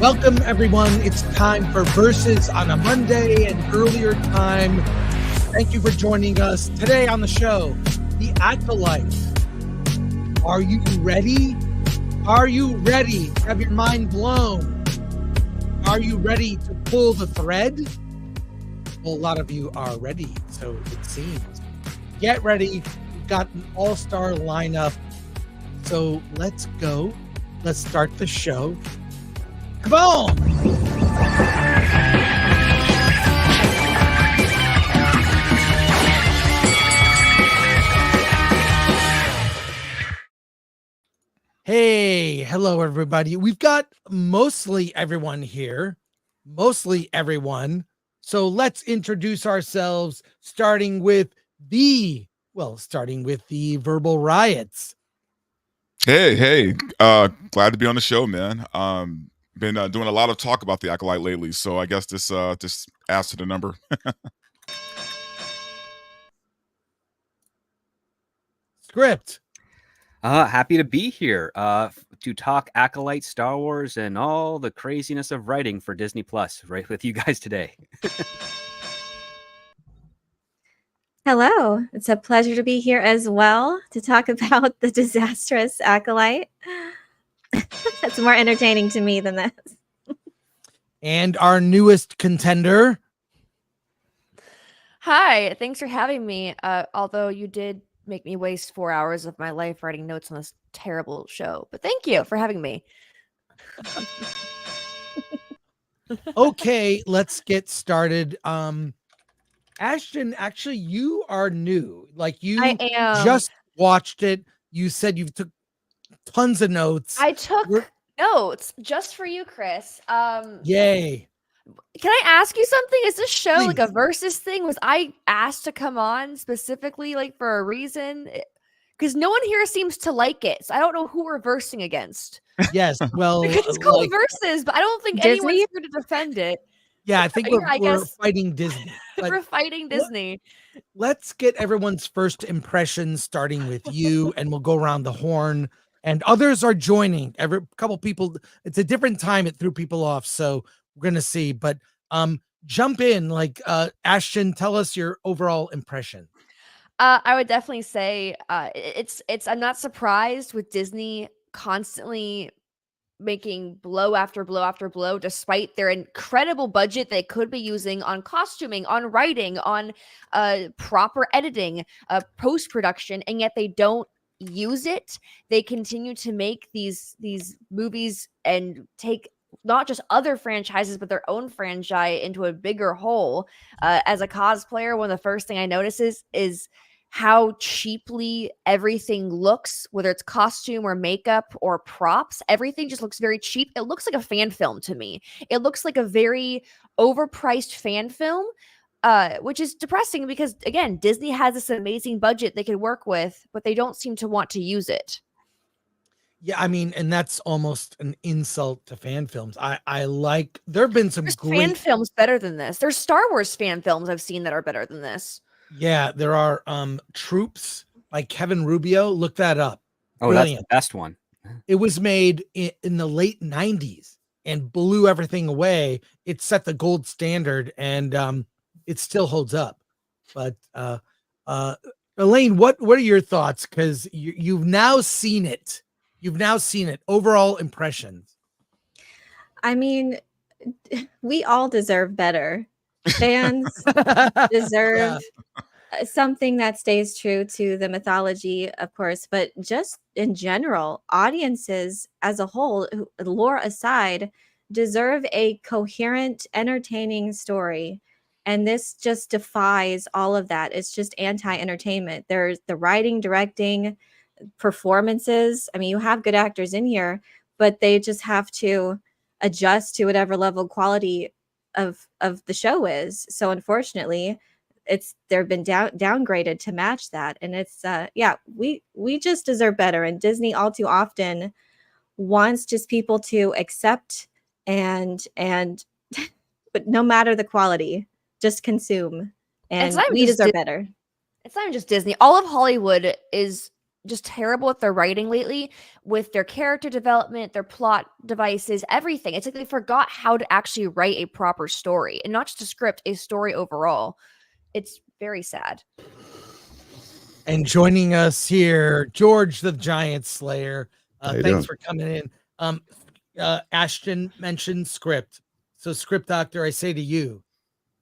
Welcome, everyone. It's time for Versus on a Monday and earlier time. Thank you for joining us today on the show. The Acolyte. Are you ready? Are you ready? Have your mind blown? Are you ready to pull the thread? Well, a lot of you are ready, so it seems. Get ready. We've got an all-star lineup. So let's go. Let's start the show. Come on! Hey, hello everybody. We've got mostly everyone here. Mostly everyone. So let's introduce ourselves, starting with the Verbal Riots. Hey, glad to be on the show, man. Been doing a lot of talk about the Acolyte lately, so I guess this adds to the number. Script. Happy to be here to talk Acolyte, Star Wars, and all the craziness of writing for Disney Plus, right with you guys today. Hello, it's a pleasure to be here as well to talk about the disastrous Acolyte. That's more entertaining to me than this. And our newest contender. Hi, thanks for having me. Although you did make me waste 4 hours of my life writing notes on this terrible show, but thank you for having me. Okay, let's get started. Ashton, actually, you are new. Like you I am. just watched it. You said you took tons of notes. I took notes just for you, Chris. Yay. Can I ask you something? Is this show like a Please. versus thing? Was I asked to come on specifically like for a reason? Because no one here seems to like it. So I don't know who we're versing against. Yes. Well, Because it's called like, versus, but I don't think Disney? anyone's here to defend it. yeah, I think Yeah, we're, I we're guess- fighting Disney. But We're fighting Disney. let's get everyone's first impressions, starting with you, and we'll go around the horn. And others are joining. Every couple people. It's a different time. It threw people off, so we're gonna see. But jump in, like Ashton. Tell us your overall impression. I would definitely say it's I'm not surprised with Disney constantly making blow after blow after blow, despite their incredible budget they could be using on costuming, on writing, on proper editing, post-production, and yet they don't use it. They continue to make these movies and take not just other franchises but their own franchise into a bigger hole. As a cosplayer, one of the first thing I notice is how cheaply everything looks, whether it's costume or makeup or props. Everything just looks very cheap. It looks like a fan film to me. It looks like a very overpriced fan film, which is depressing because, again, Disney has this amazing budget they could work with, but they don't seem to want to use it. Yeah, I mean, and that's almost an insult to fan films. I like. There have been some There's great fan films better than this. There's Star Wars fan films I've seen that are better than this. Yeah, there are Troops by Kevin Rubio. Look that up. Oh, that's Brilliant. the best one. It was made in the late 90s and blew everything away. It set the gold standard, and it still holds up. But Elaine, what are your thoughts? Because you've now seen it. You've now seen it. Overall impressions. I mean, we all deserve better. Fans deserve something that stays true to the mythology, of course, but just in general, audiences as a whole, lore aside, deserve a coherent, entertaining story. And this just defies all of that. It's just anti-entertainment. There's the writing, directing, performances. I mean, you have good actors in here, but they just have to adjust to whatever level of quality of the show is. So unfortunately, they've been downgraded to match that, and it's we just deserve better. And Disney all too often wants just people to accept and but no matter the quality, just consume, and we deserve better. It's not even just Disney. All of Hollywood is just terrible at their writing lately with their character development, their plot devices, everything. It's like they forgot how to actually write a proper story, and not just a script, a story overall. It's very sad. And joining us here, George the Giant Slayer. How you Thanks doing? for coming in. Ashton mentioned script. So, script doctor, I say to you,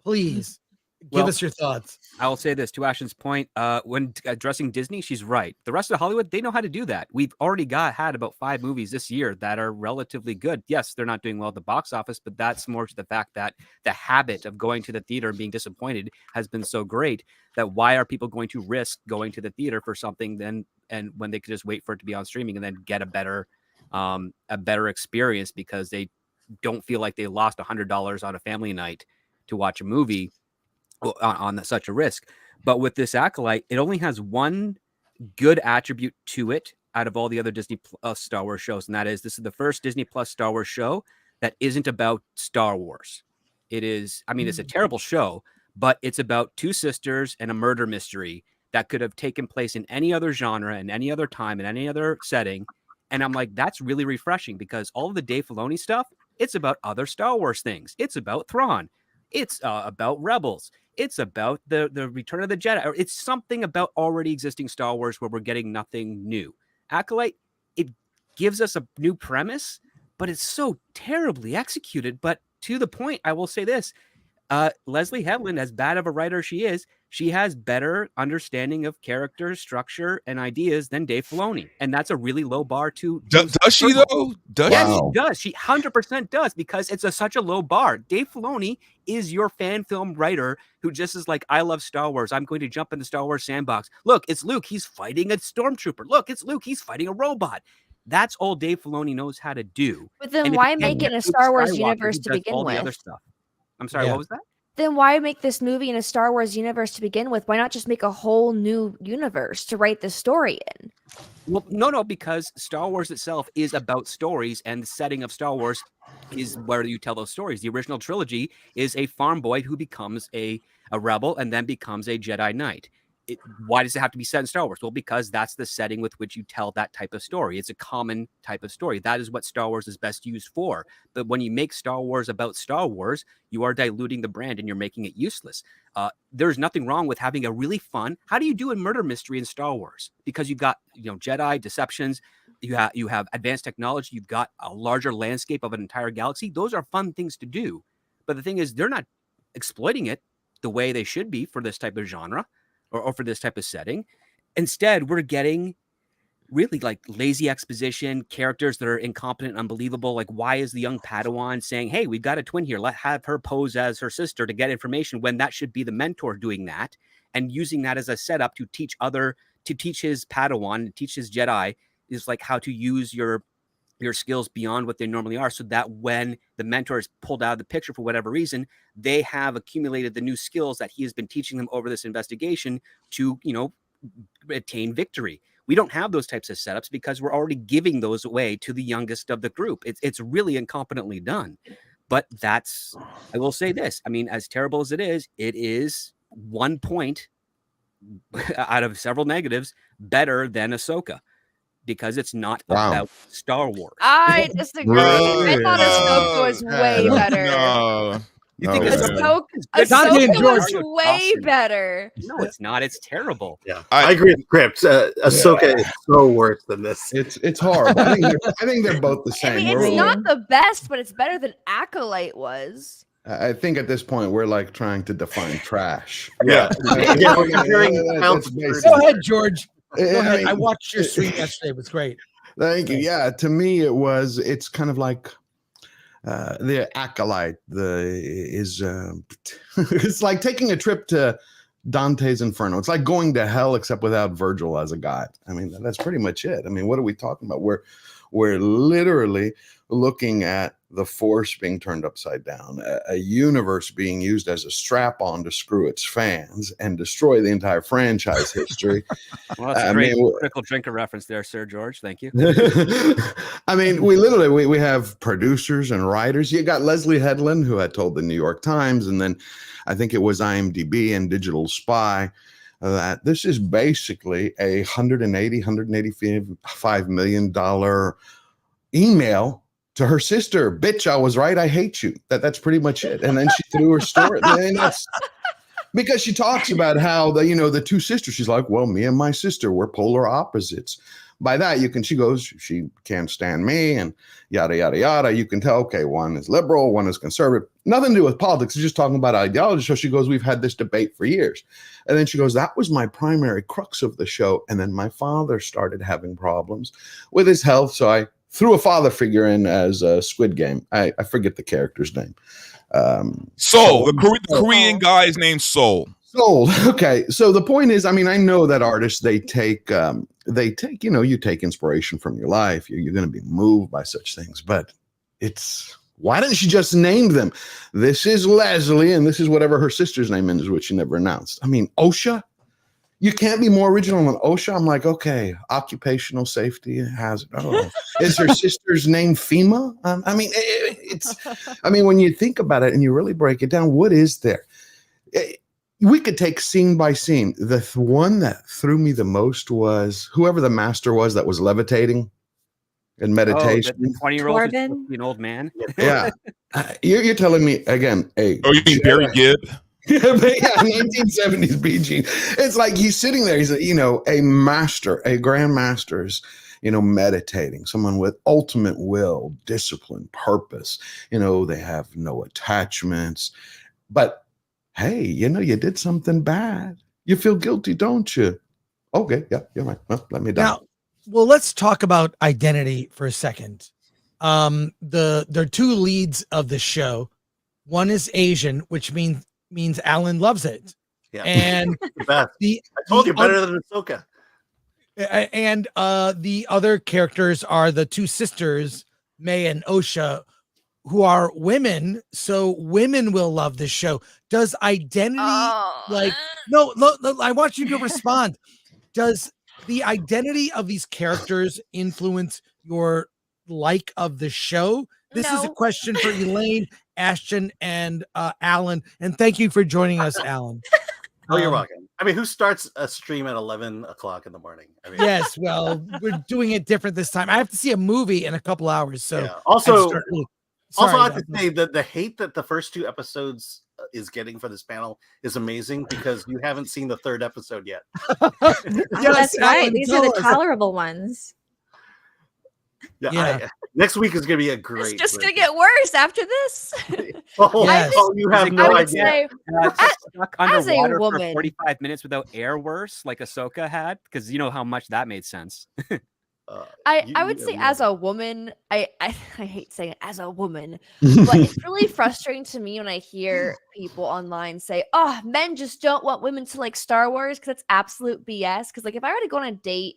please give Well, us your thoughts. I will say this to Ashton's point. When addressing Disney, she's right. The rest of Hollywood, they know how to do that. We've already had about 5 movies this year that are relatively good. Yes, they're not doing well at the box office, but that's more to the fact that the habit of going to the theater and being disappointed has been so great that why are people going to risk going to the theater for something then, and when they could just wait for it to be on streaming and then get a better experience because they don't feel like they lost $100 on a family night to watch a movie on such a risk. But with this Acolyte, it only has one good attribute to it out of all the other Disney Plus Star Wars shows, and that is this is the first Disney Plus Star Wars show that isn't about Star Wars. It is, I mean, it's a terrible show, but it's about 2 sisters and a murder mystery that could have taken place in any other genre, in any other time, in any other setting. And I'm like, that's really refreshing because all of the Dave Filoni stuff, it's about other Star Wars things. It's about Thrawn. It's about Rebels. It's about the Return of the Jedi. Or it's something about already existing Star Wars where we're getting nothing new. Acolyte, it gives us a new premise, but it's so terribly executed. But to the point, I will say this. Leslie Headland, as bad of a writer she is, she has better understanding of character, structure, and ideas than Dave Filoni. And that's a really low bar to... Does she, though? Yes, Wow. she does. She 100% does because it's such a low bar. Dave Filoni is your fan film writer who just is like, I love Star Wars. I'm going to jump in the Star Wars sandbox. Look, it's Luke. He's fighting a stormtrooper. Look, it's Luke. He's fighting a robot. That's all Dave Filoni knows how to do. But then And if why you make get it in a Luke Star Wars Skywalker, universe who to does begin all the other with? stuff. I'm sorry, Yeah. what was that? Then why make this movie in a Star Wars universe to begin with? Why not just make a whole new universe to write the story in? Well, no, because Star Wars itself is about stories, and the setting of Star Wars is where you tell those stories. The original trilogy is a farm boy who becomes a rebel and then becomes a Jedi Knight. Why does it have to be set in Star Wars? Well, because that's the setting with which you tell that type of story. It's a common type of story. That is what Star Wars is best used for. But when you make Star Wars about Star Wars, you are diluting the brand and you're making it useless. There's nothing wrong with having a really fun. How do you do a murder mystery in Star Wars? Because you've got Jedi deceptions, you have advanced technology, you've got a larger landscape of an entire galaxy. Those are fun things to do. But the thing is, they're not exploiting it the way they should be for this type of genre. Or for this type of setting. Instead, we're getting really like lazy exposition, characters that are incompetent and unbelievable. Like, why is the young Padawan saying, hey, we've got a twin here, let's have her pose as her sister to get information, when that should be the mentor doing that and using that as a setup to teach his Padawan, teach his Jedi is like how to use your skills beyond what they normally are, so that when the mentor is pulled out of the picture for whatever reason, they have accumulated the new skills that he has been teaching them over this investigation to, attain victory. We don't have those types of setups because we're already giving those away to the youngest of the group. It's really incompetently done. But I will say this. I mean, as terrible as it is 1 point out of several negatives better than Ahsoka. Because it's not about Star Wars. I disagree. I thought Ahsoka was way better. No. You think Ahsoka Dante and George. was way better. No, it's not. It's terrible. Yeah, I agree with Crips. Ahsoka is so worse than this. It's horrible. I think they're both the I same. mean, it's not the best, but it's better than Acolyte was. I think at this point we're like trying to define trash. Yeah. Go ahead, George. Go ahead. I watched your stream yesterday. It was great. Thank you. Yeah, to me it's kind of like the Acolyte. It's like taking a trip to Dante's Inferno. It's like going to hell except without Virgil as a god. I mean, that's pretty much it. I mean, what are we talking about? We're literally looking at the Force being turned upside down, a universe being used as a strap-on to screw its fans and destroy the entire franchise history. Well, that's a great critical drinker reference there, Sir George. Thank you. I mean, we have producers and writers. You got Leslie Headland, who had told the New York Times, and then I think it was IMDb and Digital Spy. that this is basically a $185 million email to her sister. Bitch, I was right. I hate you. That's pretty much it. And then she threw her story. And that's because she talks about how the two sisters, she's like, well, me and my sister, we're polar opposites. By that, she goes, she can't stand me and yada, yada, yada. You can tell, okay, one is liberal, one is conservative. Nothing to do with politics. It's just talking about ideology. So she goes, we've had this debate for years. And then she goes, that was my primary crux of the show. And then my father started having problems with his health. So I threw a father figure in as a Squid Game. I forget the character's name. Soul. The Korean guy is named Soul. Soul. Okay. So the point is, I mean, I know that artists, you take inspiration from your life. You're going to be moved by such things, but why didn't she just name them? This is Leslie, and this is whatever her sister's name is, which she never announced. I mean, OSHA. You can't be more original than OSHA. I'm like, okay, occupational safety hazard. Oh, is her sister's name FEMA? When you think about it and you really break it down, what is there? We could take scene by scene. The one that threw me the most was whoever the master was that was levitating in meditation. The 20-year-old an old man. Yeah. You're telling me again. You mean Barry Gibb? Yeah, 1970s Bee Gene. It's like he's sitting there. He's a master, a grandmaster's, meditating. Someone with ultimate will, discipline, purpose. They have no attachments. But hey, you did something bad. You feel guilty, don't you? Okay, yeah, you're right. Well, let me down. Now, well, let's talk about identity for a second. There are two leads of the show. One is Asian, which means Alan loves it. Yeah. And I told you better than Ahsoka. And the other characters are the two sisters, May and Osha, who are women. So women will love this show. Does identity no, I want you to respond. Does the identity of these characters influence your like of the show? This is a question for Elaine, Ashton, and Alan. And thank you for joining us, Alan. Oh, you're welcome. I mean, who starts a stream at 11 o'clock in the morning? I mean, yes, well, we're doing it different this time. I have to see a movie in a couple hours. So yeah. Also, I have to say that the hate that the first two episodes is getting for this panel is amazing because you haven't seen the third episode yet. That's right. These are the tolerable ones. Yeah. Next week is going to be a great. It's just going to get worse after this. You have no idea. Stuck underwater for 45 minutes without air worse, like Ahsoka had, because you know how much that made sense. I would say as a woman, I hate saying it as a woman, but it's really frustrating to me when I hear people online say, oh, men just don't want women to like Star Wars because it's absolute BS. Because like if I were to go on a date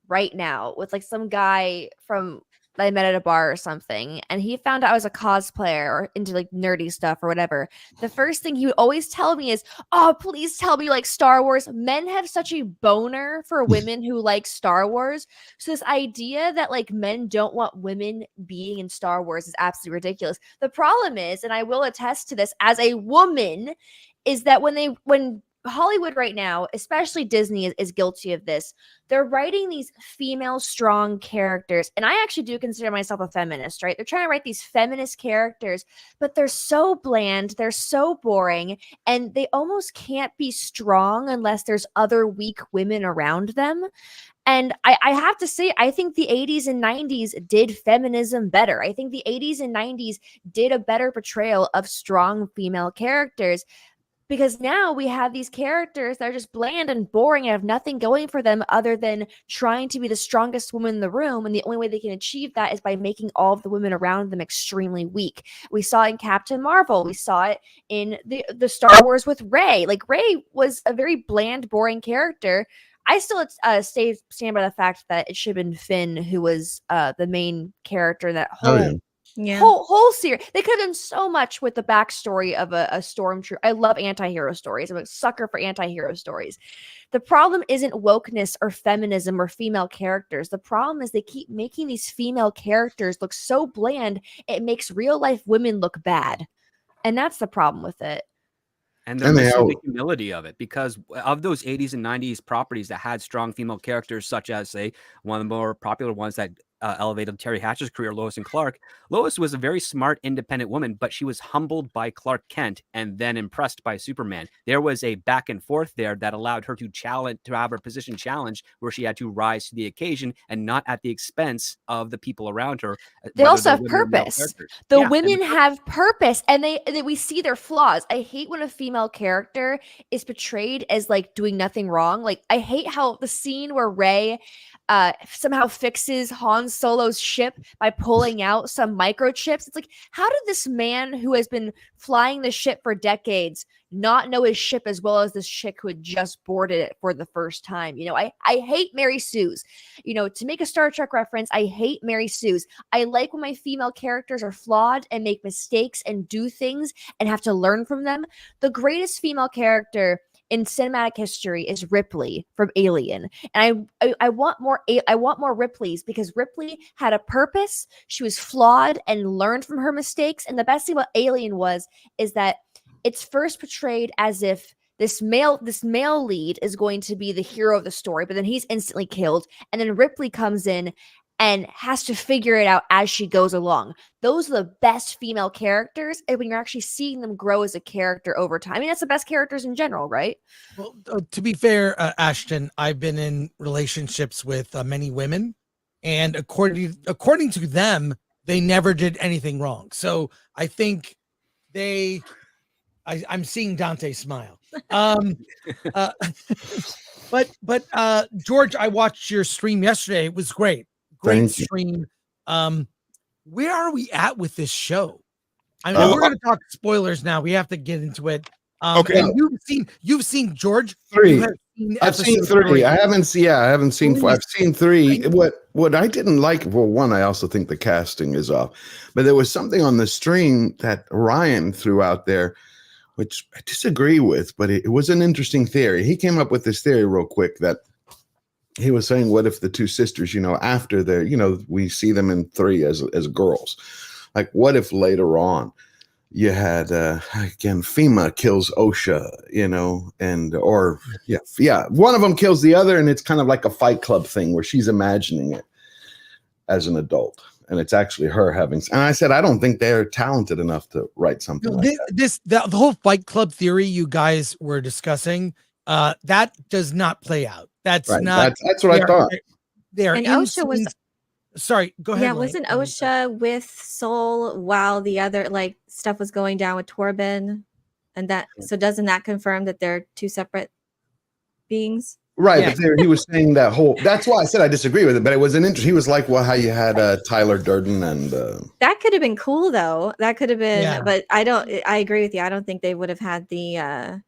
right now with like some guy that I met at a bar or something, and he found out I was a cosplayer or into like nerdy stuff or whatever, the first thing he would always tell me is, oh, please tell me like Star Wars. Men have such a boner for women who like Star Wars. So this idea that like men don't want women being in Star Wars is absolutely ridiculous. The problem is, and I will attest to this as a woman, is that when Hollywood right now, especially Disney, is guilty of this. They're writing these female strong characters. And I actually do consider myself a feminist, right? They're trying to write these feminist characters, but they're so bland. They're so boring. And they almost can't be strong unless there's other weak women around them. And I have to say, I think the 80s and 90s did feminism better. I think the 80s and 90s did a better portrayal of strong female characters. Because now we have these characters that are just bland and boring and have nothing going for them other than trying to be the strongest woman in the room. And the only way they can achieve that is by making all of the women around them extremely weak. We saw it in Captain Marvel. We saw it in the Star Wars with Rey. Like Rey was a very bland, boring character. I still stand by the fact that it should have been Finn who was the main character in that whole series. They could have done so much with the backstory of a stormtrooper. I love anti-hero stories. I'm a sucker for anti-hero stories. The problem isn't wokeness or feminism or female characters. The problem is they keep making these female characters look so bland, it makes real life women look bad. And that's the problem with it. And they're missing the humility of it, because of those 80s and 90s properties that had strong female characters, such as, say, one of the more popular ones that elevated Terry Hatcher's career, Lois and Clark. Lois was a very smart, independent woman, but she was humbled by Clark Kent and then impressed by Superman. There was a back and forth there that allowed her to have her position challenged, where she had to rise to the occasion and not at the expense of the people around her. They also have purpose. The women have purpose, and we see their flaws. I hate when a female character is portrayed as like doing nothing wrong. Like, I hate how the scene where Rey somehow fixes Han Solo's ship by pulling out some microchips. It's like, how did this man who has been flying the ship for decades not know his ship as well as this chick who had just boarded it for the first time? You know, I hate Mary Sue's. You know, to make a Star Trek reference, I hate Mary Sue's. I like when my female characters are flawed and make mistakes and do things and have to learn from them. The greatest female character in cinematic history is Ripley from Alien, and I want more. I want more Ripleys, because Ripley had a purpose. She was flawed and learned from her mistakes. And the best thing about Alien is that it's first portrayed as if this male lead is going to be the hero of the story, but then he's instantly killed, and then Ripley comes in and has to figure it out as she goes along. Those are the best female characters, and when you're actually seeing them grow as a character over time. I mean, that's the best characters in general, right? Well, to be fair, Ashton, I've been in relationships with many women, and according to them, they never did anything wrong. So I think I'm seeing Dante smile. But George, I watched your stream yesterday. It was great. Great stream. Where are we at with this show? I mean, we're going to talk spoilers now. We have to get into it. Okay. And you've seen George 3. I've seen 3. I haven't seen 4. I've seen 3. What I didn't like, well, one, I also think the casting is off, but there was something on the stream that Ryan threw out there, which I disagree with, but it was an interesting theory. He came up with this theory real quick that he was saying, what if the two sisters, you know, after they're, you know, we see them in 3 as girls, like what if later on you had again, FEMA kills OSHA, you know, or one of them kills the other, and it's kind of like a Fight Club thing where she's imagining it as an adult, and it's actually her having. And I said, I don't think they're talented enough to write something like that. The whole Fight Club theory you guys were discussing, that does not play out. That's right. not. That's what I thought. And OSHA was. Sorry, go ahead. Yeah, wasn't OSHA with Soul while the other like stuff was going down with Torben, and that? So doesn't that confirm that they're two separate beings? Right, yeah. But he was saying that whole. That's why I said I disagree with it. But it was an interest. He was like, well, how you had Tyler Durden and. That could have been cool though. That could have been, but I don't. I agree with you. I don't think they would have had the.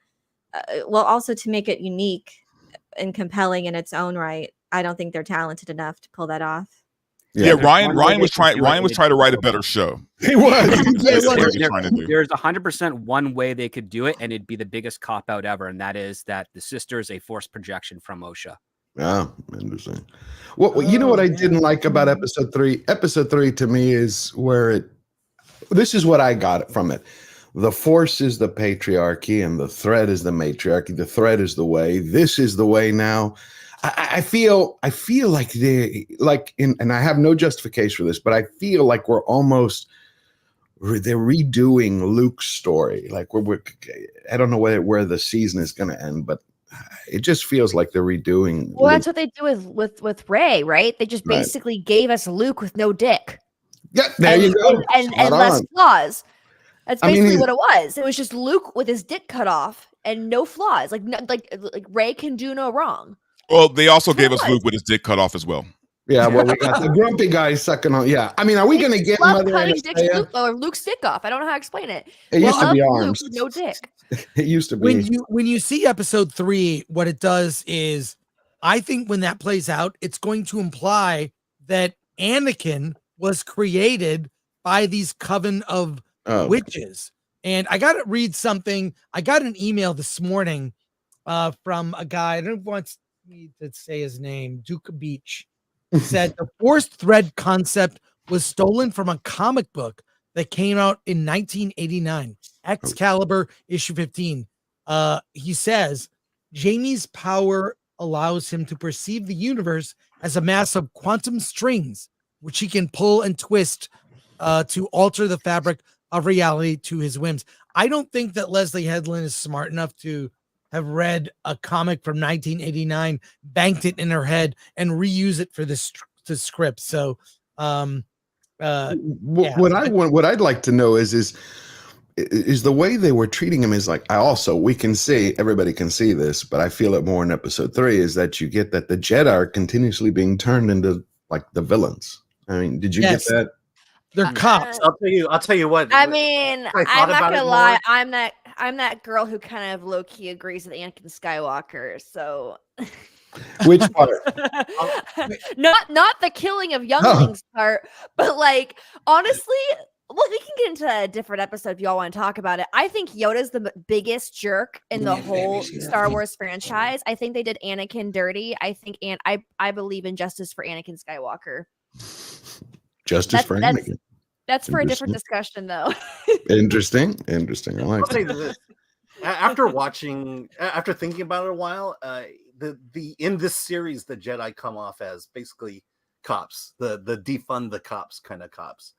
Well, also to make it unique and compelling in its own right, I don't think they're talented enough to pull that off. Yeah, Ryan was trying to write a better show. He was. There's 100% one way they could do it, and it'd be the biggest cop out ever, and that is that the sister is a forced projection from OSHA. Yeah, interesting. Well, you know what I didn't like about episode 3? Episode 3 to me is where this is what I got from it. The force is the patriarchy, and the thread is the matriarchy. The thread is the way. This is the way now. I feel like and I have no justification for this, but I feel like they're redoing Luke's story. Like I don't know where the season is going to end, but it just feels like they're redoing. Well, Luke. That's what they do with Rey, right? They just basically gave us Luke with no dick. Yeah, there you go. And less flaws. That's basically what it was. It was just Luke with his dick cut off and no flaws. Like Rey can do no wrong. Well, they also gave us Luke with his dick cut off as well. Yeah, well, we got the grumpy guy sucking on. Yeah, I mean, are we going to get Mother Luke's dick off? I don't know how to explain it. It used to be arms. No dick. It used to be. When you see episode 3, what it does is, I think when that plays out, it's going to imply that Anakin was created by these coven of witches. And I got to read something. I got an email this morning from a guy. I don't want me to say his name. Duke Beach said the forced thread concept was stolen from a comic book that came out in 1989, Excalibur issue 15. he says Jamie's power allows him to perceive the universe as a mass of quantum strings, which he can pull and twist to alter the fabric of reality to his whims. I don't think that Leslie Headland is smart enough to have read a comic from 1989, banked it in her head, and reuse it for this script. So, what I'd like to know is the way they were treating him is like, we can see, everybody can see this, but I feel it more in episode 3 is that you get that the Jedi are continuously being turned into like the villains. I mean, did you get that? They're cops. I'll tell you what. I mean, I'm not gonna lie. I'm that girl who kind of low key agrees with Anakin Skywalker. So, which part? not the killing of younglings part, but like honestly, well, we can get into a different episode if y'all want to talk about it. I think Yoda's the biggest jerk in the whole Star Wars franchise. I think they did Anakin dirty. I believe in justice for Anakin Skywalker. Justice for Anakin. That's for a different discussion, though. Interesting. I like that. After thinking about it a while, in this series, the Jedi come off as basically cops, the defund the cops kind of cops.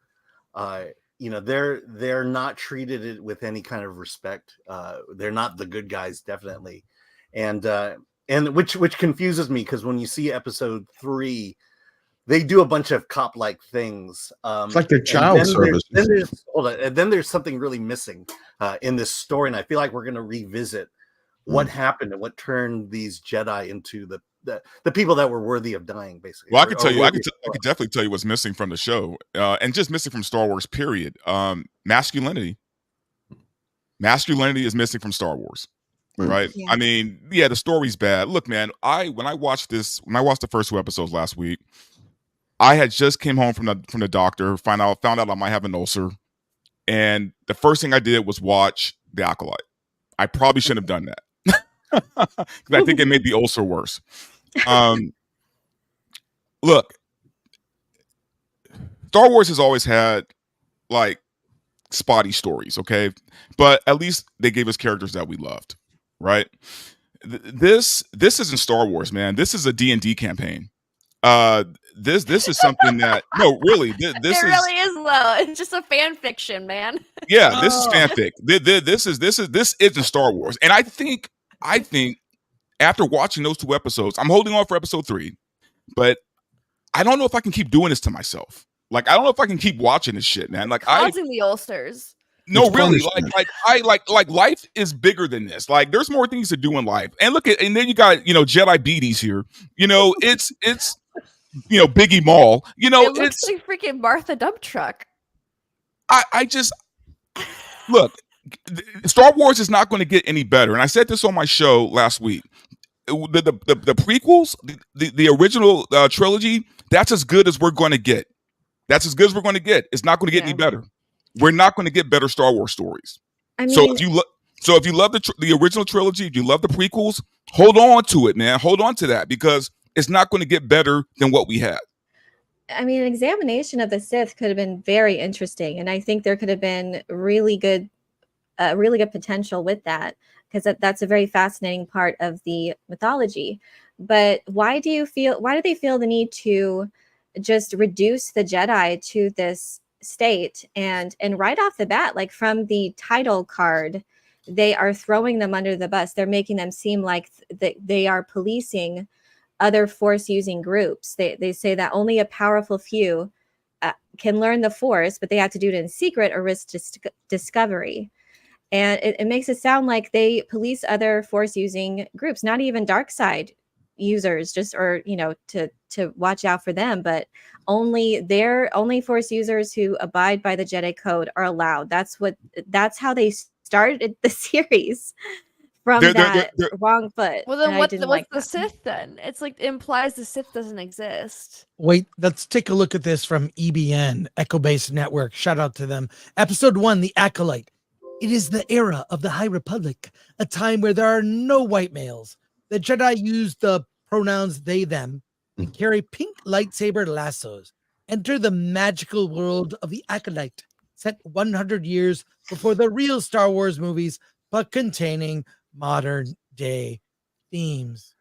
They're not treated with any kind of respect. They're not the good guys, definitely, and which confuses me because when you see episode 3. They do a bunch of cop-like things. It's like their child services. Then there's something really missing in this story, and I feel like we're going to revisit what happened and what turned these Jedi into the people that were worthy of dying, basically. Well, I could tell you, I could definitely tell you what's missing from the show, and just missing from Star Wars. Period. Masculinity. Masculinity is missing from Star Wars. Right. Yeah. I mean, the story's bad. Look, man, when I watched the first 2 episodes last week. I had just came home from the doctor, found out I might have an ulcer, and the first thing I did was watch The Acolyte. I probably shouldn't have done that because I think it made the ulcer worse. Look, Star Wars has always had like spotty stories, okay, but at least they gave us characters that we loved, right? This isn't Star Wars, man. This is a D&D campaign. This is something that really is low. It's just a fan fiction, man. Yeah, this is fanfic. This isn't Star Wars, and I think after watching those 2 episodes, I'm holding on for episode 3, but I don't know if I can keep doing this to myself. Like, I don't know if I can keep watching this shit, man. Like, causing the ulcers. No, really. Like life is bigger than this. Like, there's more things to do in life. And and then you got Jedi beaties here. It's Biggie Mall. It looks like freaking Martha Dump Truck. I just look. Star Wars is not going to get any better, and I said this on my show last week. The prequels, the original trilogy, that's as good as we're going to get. That's as good as we're going to get. It's not going to get any better. We're not going to get better Star Wars stories. I mean, so if you love the original trilogy, if you love the prequels, hold on to it, man. Hold on to that because it's not going to get better than what we had. I mean, an examination of the Sith could have been very interesting, and I think there could have been really good potential with that because that's a very fascinating part of the mythology. But why do they feel the need to just reduce the Jedi to this state and right off the bat, like from the title card, they are throwing them under the bus? They're making them seem like they are policing other Force using groups. They say that only a powerful few can learn the Force, but they have to do it in secret or risk discovery. And it makes it sound like they police other Force using groups, not even dark side users, just to watch out for them, but only Force users who abide by the Jedi Code are allowed. That's how they started the series from that wrong foot. Well, then what's the Sith then? It's like it implies the Sith doesn't exist. Wait, let's take a look at this from EBN, Echo Base Network. Shout out to them. Episode 1, The Acolyte. It is the era of the High Republic, a time where there are no white males. The Jedi use the pronouns they, them, and carry pink lightsaber lassos. Enter the magical world of the Acolyte, set 100 years before the real Star Wars movies, but containing modern day themes.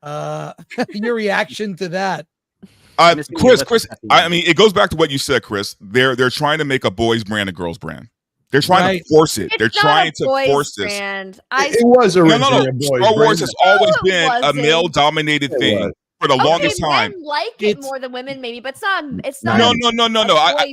Your reaction to that? Chris, I mean, it goes back to what you said, Chris. They're trying to make a boys brand a girls brand. They're trying to force it. They're trying to force this. Brand. It was originally a boys Star Wars brand. has always it been a wasn't. male-dominated thing for the longest time. Men like it more than women, maybe, but it's not. No.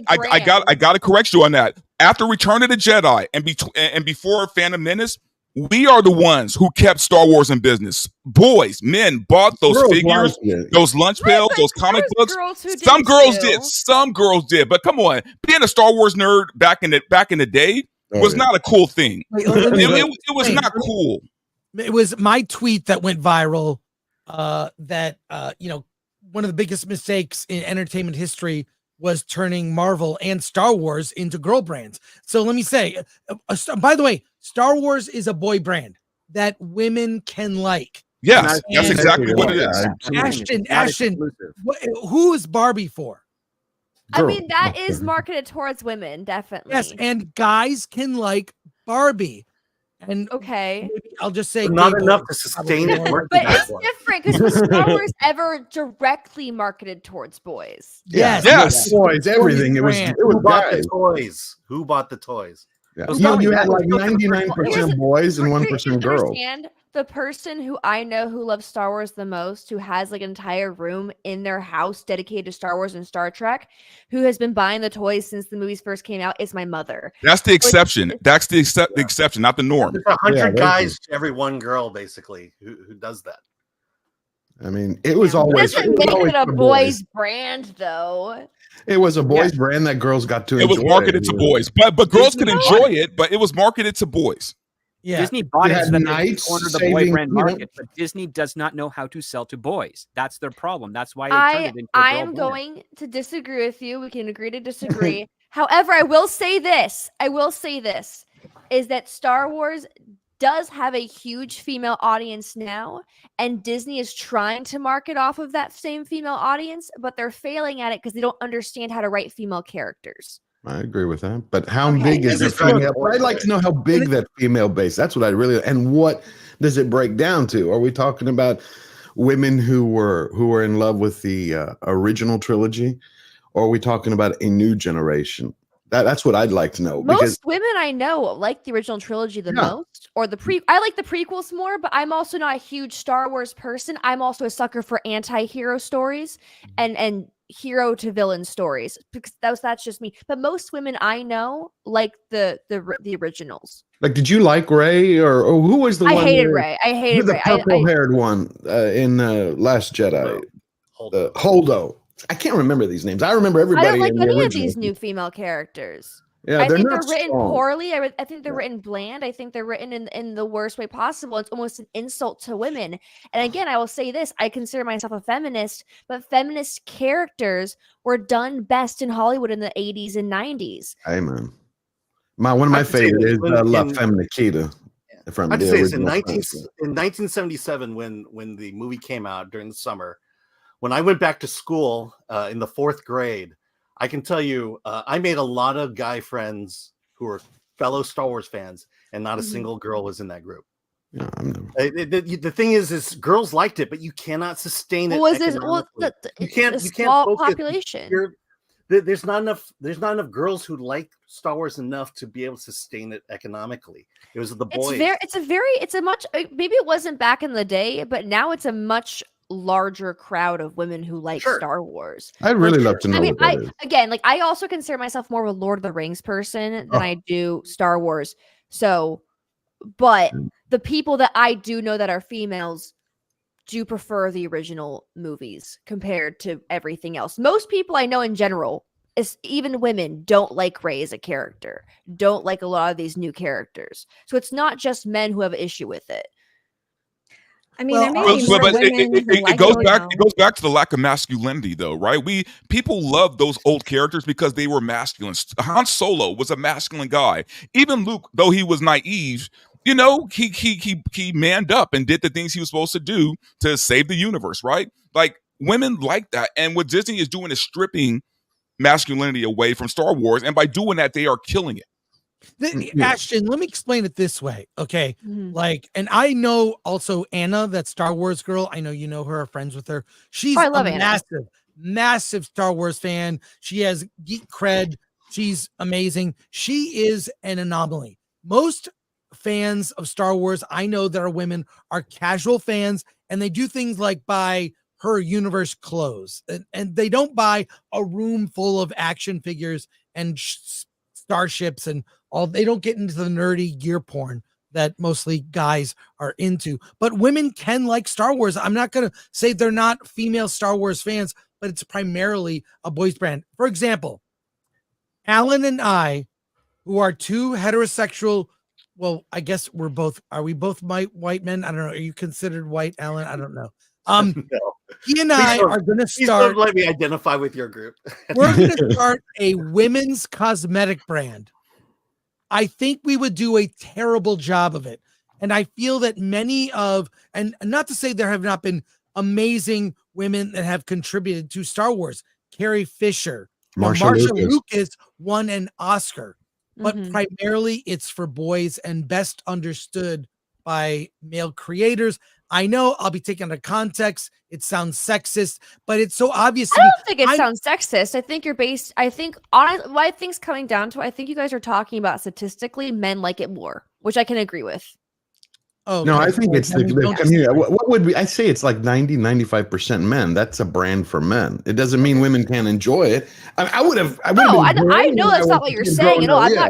I got to correct you on that. After Return of the Jedi and before Phantom Menace, we are the ones who kept Star Wars in business. Boys, men bought those figures, those lunch pails, those comic books. Some girls did. Some girls did. But come on, being a Star Wars nerd back in the day was not a cool thing. It was not cool. It was my tweet that went viral. That one of the biggest mistakes in entertainment history was turning Marvel and Star Wars into girl brands. So let me say, by the way, Star Wars is a boy brand that women can like. Yes, that's exactly what it is. Ashton, who is Barbie for? I mean, that is marketed towards women, definitely. Yes, and guys can like Barbie. And okay, I'll just say not enough to sustain it. But it's different because was Star Wars ever directly marketed towards boys? Yes. Boys, everything. It was Who bought the toys? Who bought the toys? Yeah. You had like 99% boys and 1% girls. The person who I know who loves Star Wars the most, who has like an entire room in their house dedicated to Star Wars and Star Trek, who has been buying the toys since the movies first came out, is my mother. That's the exception. That's the exception, not the norm. There's 100 guys to every one girl, basically, who does that. I mean, it was always. It doesn't make it a boys' brand, though. It was a boys' brand that girls got to enjoy. It was marketed to boys, but girls could enjoy it, but it was marketed to boys. Yeah. Disney bought it so that they Knights cornered the boy brand market, but Disney does not know how to sell to boys. That's their problem. That's why they turned it into a girl I am brand. going to disagree with you. We can agree to disagree. However, I will say this, is that Star Wars does have a huge female audience now, and Disney is trying to market off of that same female audience, but they're failing at it because they don't understand how to write female characters. I agree with that. But how big is the female? I'd like to know how big that female base. That's what I really. And what does it break down to? Are we talking about women who were in love with the original trilogy, or are we talking about a new generation? That's what I'd like to know. Most women I know like the original trilogy the most, or I like the prequels more, but I'm also not a huge Star Wars person. I'm also a sucker for anti-hero stories and hero to villain stories, because that's just me. But most women I know like the originals. Like, did you like Rey, or who was the one? I hated Rey. The purple-haired one in Last Jedi. Holdo. I can't remember these names. I remember everybody. I don't like in the any of original. these new female characters. Yeah, I think not they're written strong. poorly. I think they're written bland. I think they're written in the worst way possible. It's almost an insult to women. And again, I will say this: I consider myself a feminist, but feminist characters were done best in Hollywood in the 80s and 90s. Amen. One of my favorite is La Femme Nikita. From I'd the say it's in original 1977 when the movie came out during the summer. When I went back to school in the 4th grade, I can tell you, I made a lot of guy friends who were fellow Star Wars fans, and not a single girl was in that group. Yeah, the thing is girls liked it, but you cannot sustain it. You can't small focus. population. There's not enough girls who like Star Wars enough to be able to sustain it economically. It was the boys. Maybe it wasn't back in the day, but now it's a much larger crowd of women who like Star Wars. I'd really love to know what that is. Again, like, I also consider myself more of a Lord of the Rings person than I do Star Wars. So, but the people that I do know that are females do prefer the original movies compared to everything else. Most people I know in general, even women, don't like Rey as a character, don't like a lot of these new characters. So it's not just men who have an issue with it. I mean, there may be more women who like it goes back to the lack of masculinity, though, right? People love those old characters because they were masculine. Han Solo was a masculine guy. Even Luke, though he was naive, he manned up and did the things he was supposed to do to save the universe, right? Like, women like that, and what Disney is doing is stripping masculinity away from Star Wars, and by doing that, they are killing it. Ashton, let me explain it this way, okay? Mhm. Like, and I know also Anna, that Star Wars girl. I know you know her, are friends with her. She's Oh, I a love Anna. massive Star Wars fan. She has geek cred. She's amazing. She is an anomaly. Most fans of Star Wars I know that are women are casual fans, and they do things like buy her universe clothes, and they don't buy a room full of action figures and starships and all. They don't get into the nerdy gear porn that mostly guys are into. But women can like Star Wars. I'm not going to say they're not female Star Wars fans, but it's primarily a boys brand. For example, Alan and I, who are two heterosexual, well, I guess are we both white men? I don't know. Are you considered white, Alan? I don't know. No. He and I are going to Please start, don't let me identify with your group. we're going to start a women's cosmetic brand. I think we would do a terrible job of it. And I feel that many of, and not to say there have not been amazing women that have contributed to Star Wars. Carrie Fisher, Marsha Lucas. Lucas won an Oscar, but Mhm. primarily it's for boys and best understood by male creators. I know I'll be taken out of context. It sounds sexist, but it's so obvious to I me. don't think it sounds sexist. I think what I think's coming down to, I think you guys are talking about statistically men like it more, which I can agree with. Oh, No, okay. I think So it's then we the don't community. disagree. What would we? I say it's like 95% men. That's a brand for men. It doesn't mean women can't enjoy it. I would have. No, I know that's not what you're saying. No, I'm Yeah.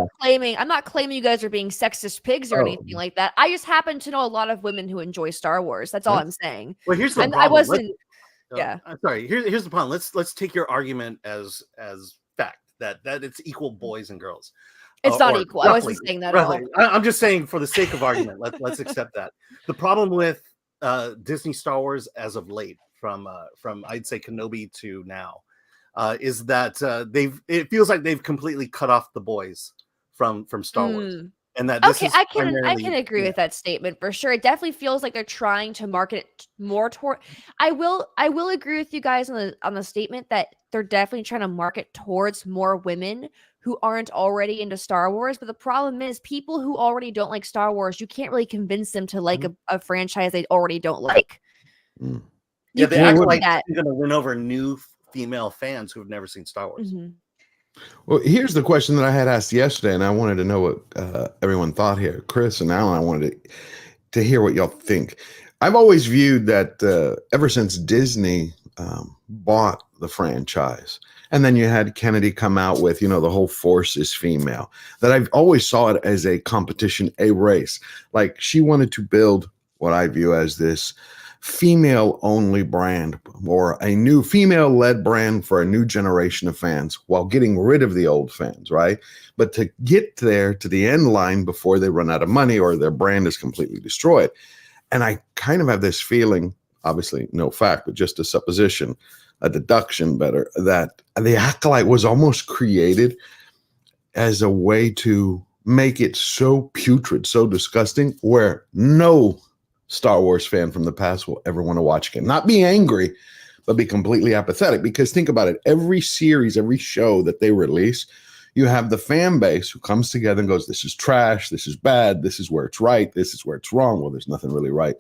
not claiming you guys are being sexist pigs or Oh. anything like that. I just happen to know a lot of women who enjoy Star Wars. That's all I'm saying. Well, here's the And problem. I wasn't. Yeah. I'm sorry. Here's the problem. Let's take your argument as fact that it's equal boys and girls. It's not Or equal. I wasn't saying that at all. I'm just saying for the sake of argument, let's accept that. The problem with Disney Star Wars as of late, from I'd say Kenobi to now, is that it feels like they've completely cut off the boys from Star Wars. And that this is I can agree with that statement for sure. It definitely feels like they're trying to market it more toward. I will agree with you guys on the statement that they're definitely trying to market towards more women who aren't already into Star Wars. But the problem is, people who already don't like Star Wars, you can't really convince them to like a franchise they already don't like. Yeah, they act like that. they're going to win over new female fans who have never seen Star Wars. Mhm. Well, here's the question that I had asked yesterday, and I wanted to know what everyone thought here. Chris and Alan, I wanted to hear what y'all think. I've always viewed that ever since Disney bought the franchise, and then you had Kennedy come out with, the whole Force is female, that I've always saw it as a competition, a race. Like, she wanted to build what I view as this female-only brand, or a new female-led brand for a new generation of fans, while getting rid of the old fans, right? But to get there to the end line before they run out of money or their brand is completely destroyed. And I kind of have this feeling, obviously no fact, but just a supposition, a deduction better, that the Acolyte was almost created as a way to make it so putrid, so disgusting, where no Star Wars fan from the past will ever want to watch again. Not be angry, but be completely apathetic. Because think about it, every series, every show that they release, you have the fan base who comes together and goes, this is trash, this is bad, this is where it's right, this is where it's wrong. Well, there's nothing really right.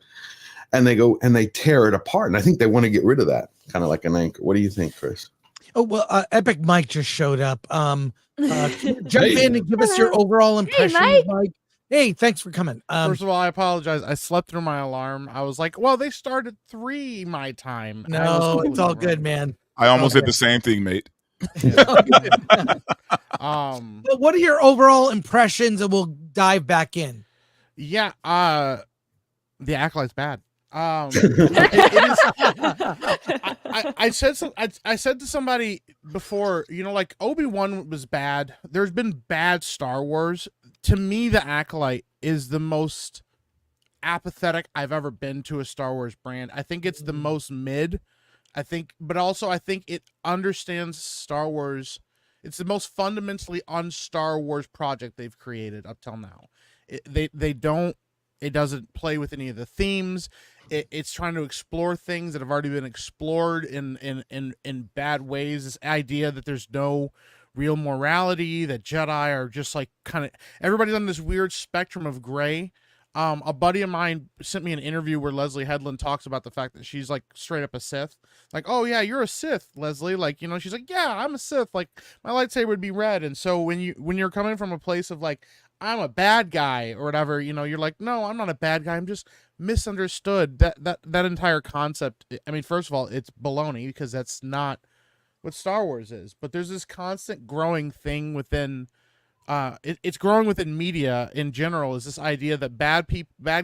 And they go and they tear it apart. And I think they want to get rid of that, kind of like an anchor. What do you think, Chris? Oh, well, Epic Mike just showed up. Can you jump in and give us your overall impression, Mike? Hey, thanks for coming. First of all, I apologize. I slept through my alarm. I was like, well, they started 3 my time. No, it's all good, man. I almost did the same thing, mate. But what are your overall impressions, and we'll dive back in. Yeah, the Acolyte's bad. I said to somebody before, like Obi-Wan was bad. There's been bad Star Wars. To me, the Acolyte is the most apathetic I've ever been to a Star Wars brand. I think it's the most mid. But also I think it understands Star Wars. It's the most fundamentally un-Star Wars project they've created up till now. It doesn't play with any of the themes. It's trying to explore things that have already been explored in bad ways. This idea that there's no real morality, that Jedi are just like kind of everybody's on this weird spectrum of gray. A buddy of mine sent me an interview where Leslie Headland talks about the fact that she's like straight up a Sith. Like, oh yeah, you're a Sith, Leslie. Like, you know, she's like, yeah, I'm a Sith. Like, my lightsaber would be red. And so when you're coming from a place of like, I'm a bad guy or whatever, you know, you're like, no, I'm not a bad guy. I'm just misunderstood. That entire concept. I mean, first of all, it's baloney because that's not what Star Wars is. But there's this constant growing thing within. It's growing within media in general. Is this idea that bad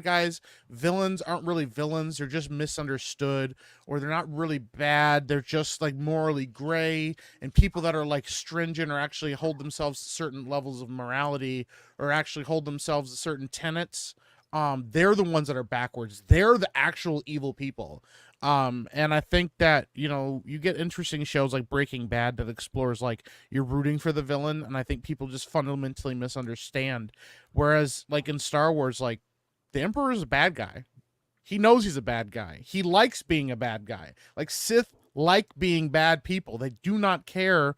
guys, villains aren't really villains. They're just misunderstood, or they're not really bad. They're just like morally gray. And people that are like stringent or actually hold themselves to certain levels of morality or actually hold themselves to certain tenets. They're the ones that are backwards. They're the actual evil people. And I think that, you know, you get interesting shows like Breaking Bad that explores like you're rooting for the villain, and I think people just fundamentally misunderstand. Whereas like in Star Wars, like the Emperor is a bad guy. He knows he's a bad guy. He likes being a bad guy. Like Sith like being bad people. They do not care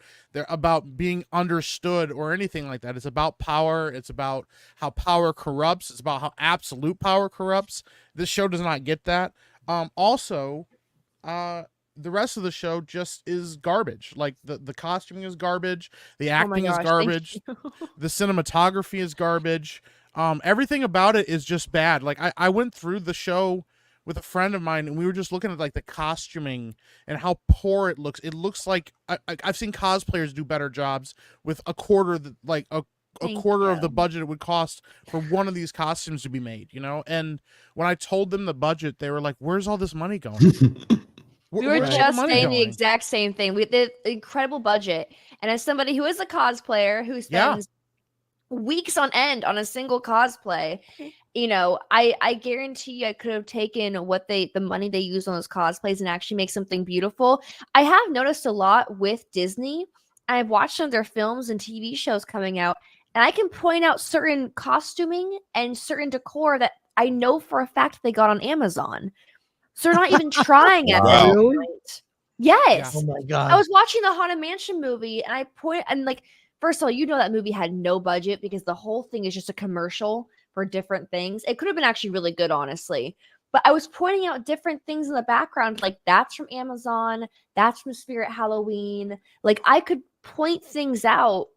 about being understood or anything like that. It's about power. It's about how power corrupts. It's about how absolute power corrupts. This show does not get that. Also, the rest of the show just is garbage. Like the costuming is garbage, the acting is garbage, the cinematography is garbage. Everything about it is just bad. Like I went through the show with a friend of mine, and we were just looking at like the costuming and how poor it looks. It looks like I've seen cosplayers do better jobs with a quarter of the budget it would cost for one of these costumes to be made, you know? And when I told them the budget, they were like, where's all this money going? We were just saying the exact same thing. We did an incredible budget. And as somebody who is a cosplayer who spends weeks on end on a single cosplay, you know, I guarantee I could have taken the money they use on those cosplays and actually make something beautiful. I have noticed a lot with Disney. I've watched some of their films and TV shows coming out, and I can point out certain costuming and certain decor that I know for a fact they got on Amazon. So they're not even trying at that point. Yes. Oh my God. I was watching the Haunted Mansion movie, and like, first of all, you know that movie had no budget because the whole thing is just a commercial for different things. It could have been actually really good, honestly. But I was pointing out different things in the background, like that's from Amazon, that's from Spirit Halloween. Like I could point things out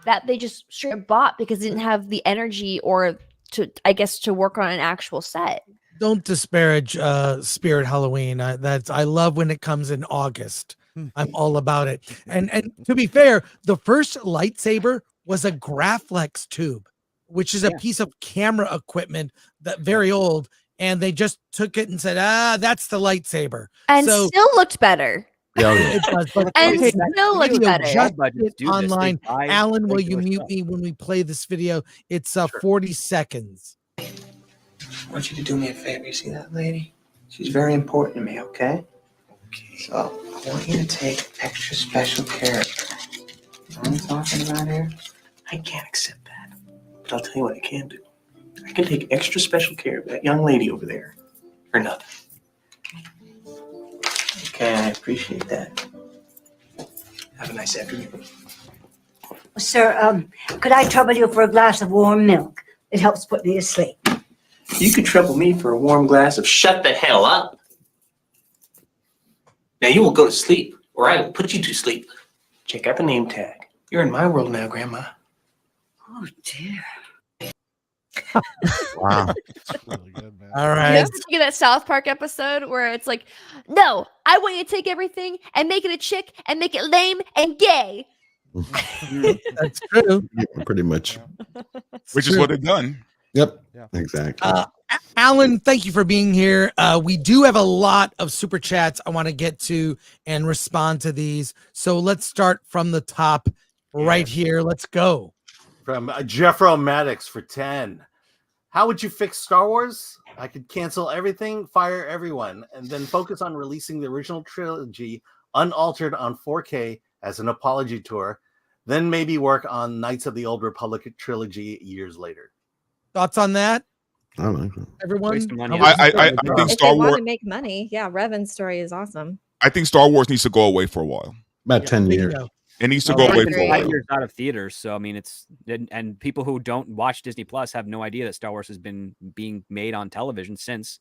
that they just straight up bought because they didn't have the energy or to work on an actual set. Don't disparage Spirit Halloween. I love when it comes in August. I'm all about it. And to be fair, the first lightsaber was a Graflex tube, which is a piece of camera equipment that very old, and they just took it and said, that's the lightsaber. And so, still looked better. It does, but and still looks better. Online. Alan, will you mute me when we play this video? It's 40 seconds. I want you to do me a favor. You see that lady? She's very important to me, okay? So I want you to take extra special care of her. You know what I'm talking about here? I can't accept that. But I'll tell you what I can do. I can take extra special care of that young lady over there for nothing. Okay, I appreciate that. Have a nice afternoon. Sir, could I trouble you for a glass of warm milk? It helps put me to sleep. You could trouble me for a warm glass of shut the hell up. Now you will go to sleep, or I will put you to sleep. Check out the name tag. You're in my world now, Grandma. Oh, dear. Wow. Really good, man. All right. You have to take that South Park episode where it's like, no, I want you to take everything and make it a chick and make it lame and gay. That's true. Yeah, pretty much. Which is what they've done. Yep. Yeah. Exactly. Alan, thank you for being here. We do have a lot of super chats I want to get to and respond to these. So let's start from the top right here. Let's go. From Jeffro Maddox for 10. How would you fix Star Wars? I could cancel everything, fire everyone, and then focus on releasing the original trilogy unaltered on 4K as an apology tour. Then maybe work on Knights of the Old Republic trilogy years later. Thoughts on that? I like that. Everyone? Waste of money. I think If Star they want Wars. to make money, yeah, Revan's story is awesome. I think Star Wars needs to go away for a while. About 10 Bingo. years. It needs to Well, go it's away been for a 5 while. years out of theaters, so I mean, and people who don't watch Disney Plus have no idea that Star Wars has been being made on television since.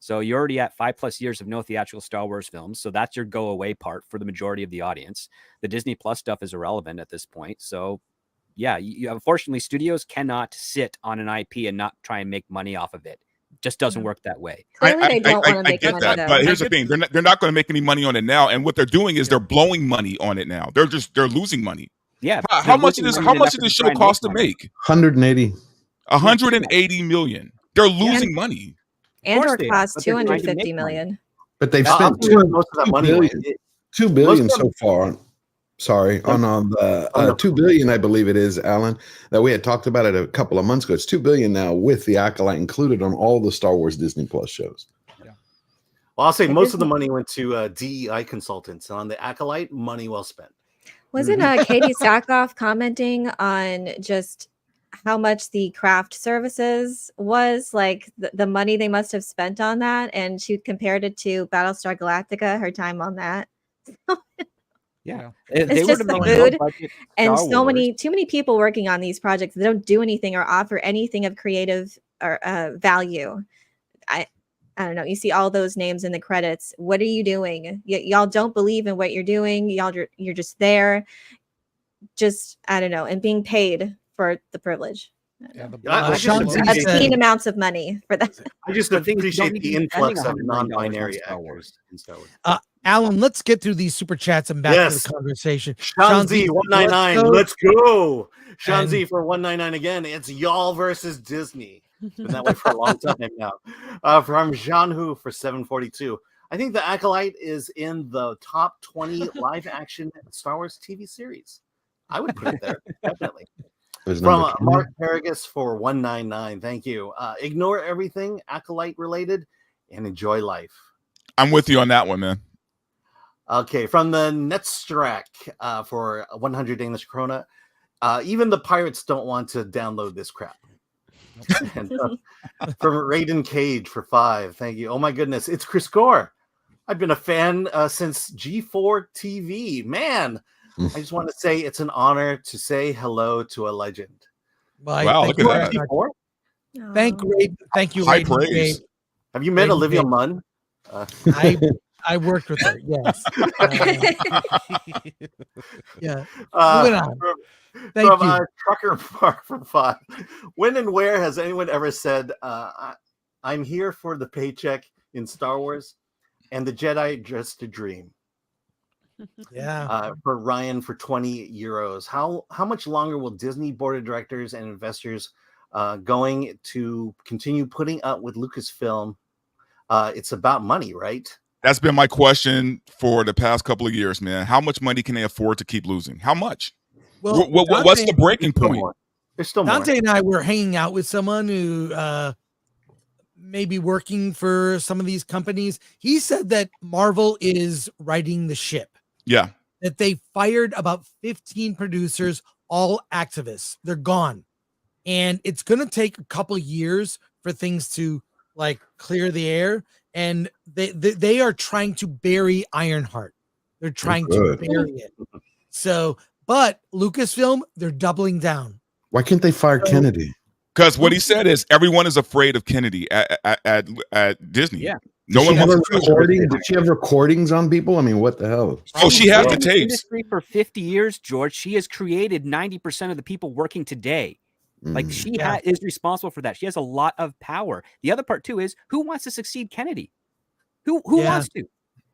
So you're already at 5+ years of no theatrical Star Wars films. So that's your go away part for the majority of the audience. The Disney Plus stuff is irrelevant at this point. So yeah, unfortunately, studios cannot sit on an IP and not try and make money off of it. Just doesn't work that way. Clearly, they don't want to make get money, that, though. but here's the thing: they're not going to make any money on it now. And what they're doing is they're blowing money on it now. They're losing money. Yeah. How much did this show cost to make? 180. 180 million. They're losing money. Andor they are, cost but they're trying to 250 make money. million. But they've I'll spent tell you where most of that 2 money billion. went. 2 billion Most of so far. Sorry, on the 2 billion, I believe it is, Alan, that we had talked about it a couple of months ago. It's 2 billion now with the Acolyte included on all the Star Wars Disney Plus shows. Well, I'll say most of the money went to DEI consultants, and on the Acolyte, money well spent. Wasn't Katie Sackhoff commenting on just how much the craft services was, like the money they must have spent on that? And she compared it to Battlestar Galactica, her time on that. Yeah. It's just the food and too many people working on these projects. They don't do anything or offer anything of creative or value. I don't know. You see all those names in the credits. What are you doing? Y'all don't believe in what you're doing. You're just there. Just, I don't know, and being paid for the privilege. I just appreciate obscene amounts of money for that. I just appreciate the influx of non-binary actors in Star Wars. Alan, let's get through these super chats and back to the conversation. Shanzi 199, let's go. Shanzi for 199 again. It's y'all versus Disney. Been that way for a long time now. From Jean-Hu for 742. I think The Acolyte is in the top 20 live action Star Wars TV series. I would put it there, definitely. From Mark Paragus for 199. Thank you. Ignore everything Acolyte related and enjoy life. I'm with you on that one, man. Okay, from the Netstrack for 100 Danish krona. Even the pirates don't want to download this crap. And, from Raiden Cage for 5. Thank you. Oh my goodness, it's Chris Gore. I've been a fan since G4 TV. Man, I just want to say it's an honor to say hello to a legend. Wow, look at that. G4? Thank you. High Raiden praise. Cage. Have you met Raiden Olivia Cage. Munn? I worked with her. Yes. Yeah. Moving on. Thank you. Trucker Park for 5. When and where has anyone ever said, I'm here for the paycheck in Star Wars and the Jedi just a dream? Yeah. For Ryan for 20 euros. How much longer will Disney board of directors and investors going to continue putting up with Lucasfilm? It's about money, right? That's been my question for the past couple of years, man. How much money can they afford to keep losing? How much? Well, what's the breaking point? There's still Dante more. and I were hanging out with someone who may be working for some of these companies. He said that Marvel is righting the ship. Yeah. That they fired about 15 producers, all activists. They're gone. And it's going to take a couple years for things to like clear the air. And they are trying to bury Ironheart. They're trying to bury it. So, but Lucasfilm, they're doubling down. Why can't they fire Kennedy? Because what he said is everyone is afraid of Kennedy at Disney. Yeah. No one wants to Did she have recordings on people? I mean, what the hell? Oh, she has the In this tapes. industry for 50 years, George. She has created 90% of the people working today. Like she is responsible for that. She has a lot of power. The other part too is who wants to succeed Kennedy? Who wants to?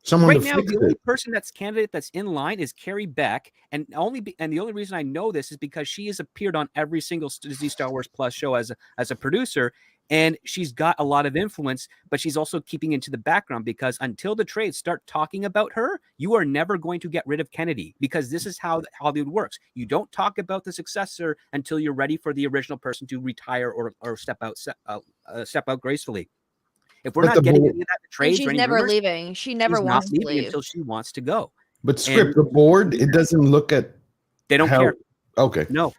Someone right to now, fix the only it. person that's in line is Carrie Beck, and the only reason I know this is because she has appeared on every single Disney Star Wars Plus show as a producer, and she's got a lot of influence, but she's also keeping into the background because until the trades start talking about her, you are never going to get rid of Kennedy because this is how Hollywood works. You don't talk about the successor until you're ready for the original person to retire or step out gracefully. If we're not getting any of that in the trades, she's or any never rumors, leaving. She never she's wants not to leaving leave until she wants to go. But script, the board, it doesn't look at. They don't care. Okay. No.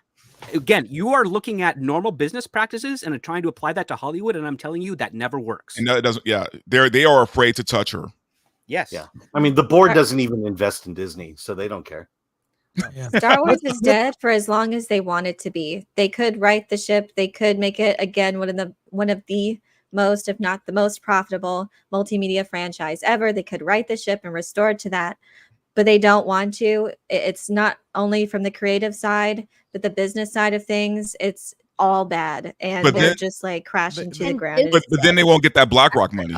Again, you are looking at normal business practices and trying to apply that to Hollywood, and I'm telling you that never works. And no, it doesn't. Yeah, they are afraid to touch her. Yes. Yeah. I mean, the board doesn't even invest in Disney, so they don't care. Yeah. Star Wars is dead for as long as they want it to be. They could right the ship. They could make it again one of the most, if not the most profitable multimedia franchise ever. They could right the ship and restore it to that, but they don't want to. It's not only from the creative side, but the business side of things. It's all bad, and But they're then- just like crashing to the And ground. and But it's then they dead. won't get that BlackRock money.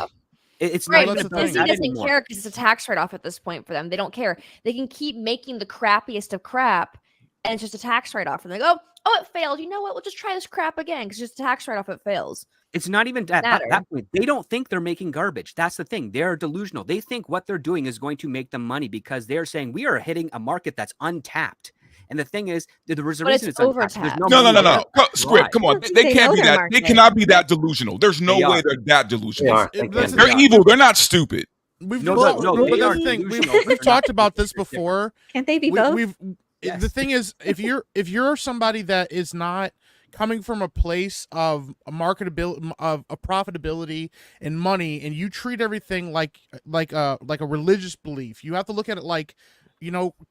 It's Right, not that's even the about thing. Disney that doesn't anymore. care because it's a tax write-off at this point for them. They don't care. They can keep making the crappiest of crap, and it's just a tax write-off. And they go, "Oh, it failed. You know what? We'll just try this crap again because it's just a tax write-off. It fails." It's not even at Matter. that point. They don't think they're making garbage. That's the thing. They're delusional. They think what they're doing is going to make them money because they're saying we are hitting a market that's untapped. And the thing is, there's a But reason it's it's untapped. There's overtapped. No. money there. Script. Come on. Don't They say can't no be to their that. They market. cannot be that delusional. There's no They way are. they're that They delusional. are. They That's can the be. They're evil. They're not stupid. We've No, well, no, but they are that's the thing. delusional. They're We've not talked about stupid. this They're different. before. Can't they be both? Yes. The thing is, if you're somebody that is not coming from a place of a marketability, of a profitability and money, and you treat everything like a religious belief, you have to look at it like,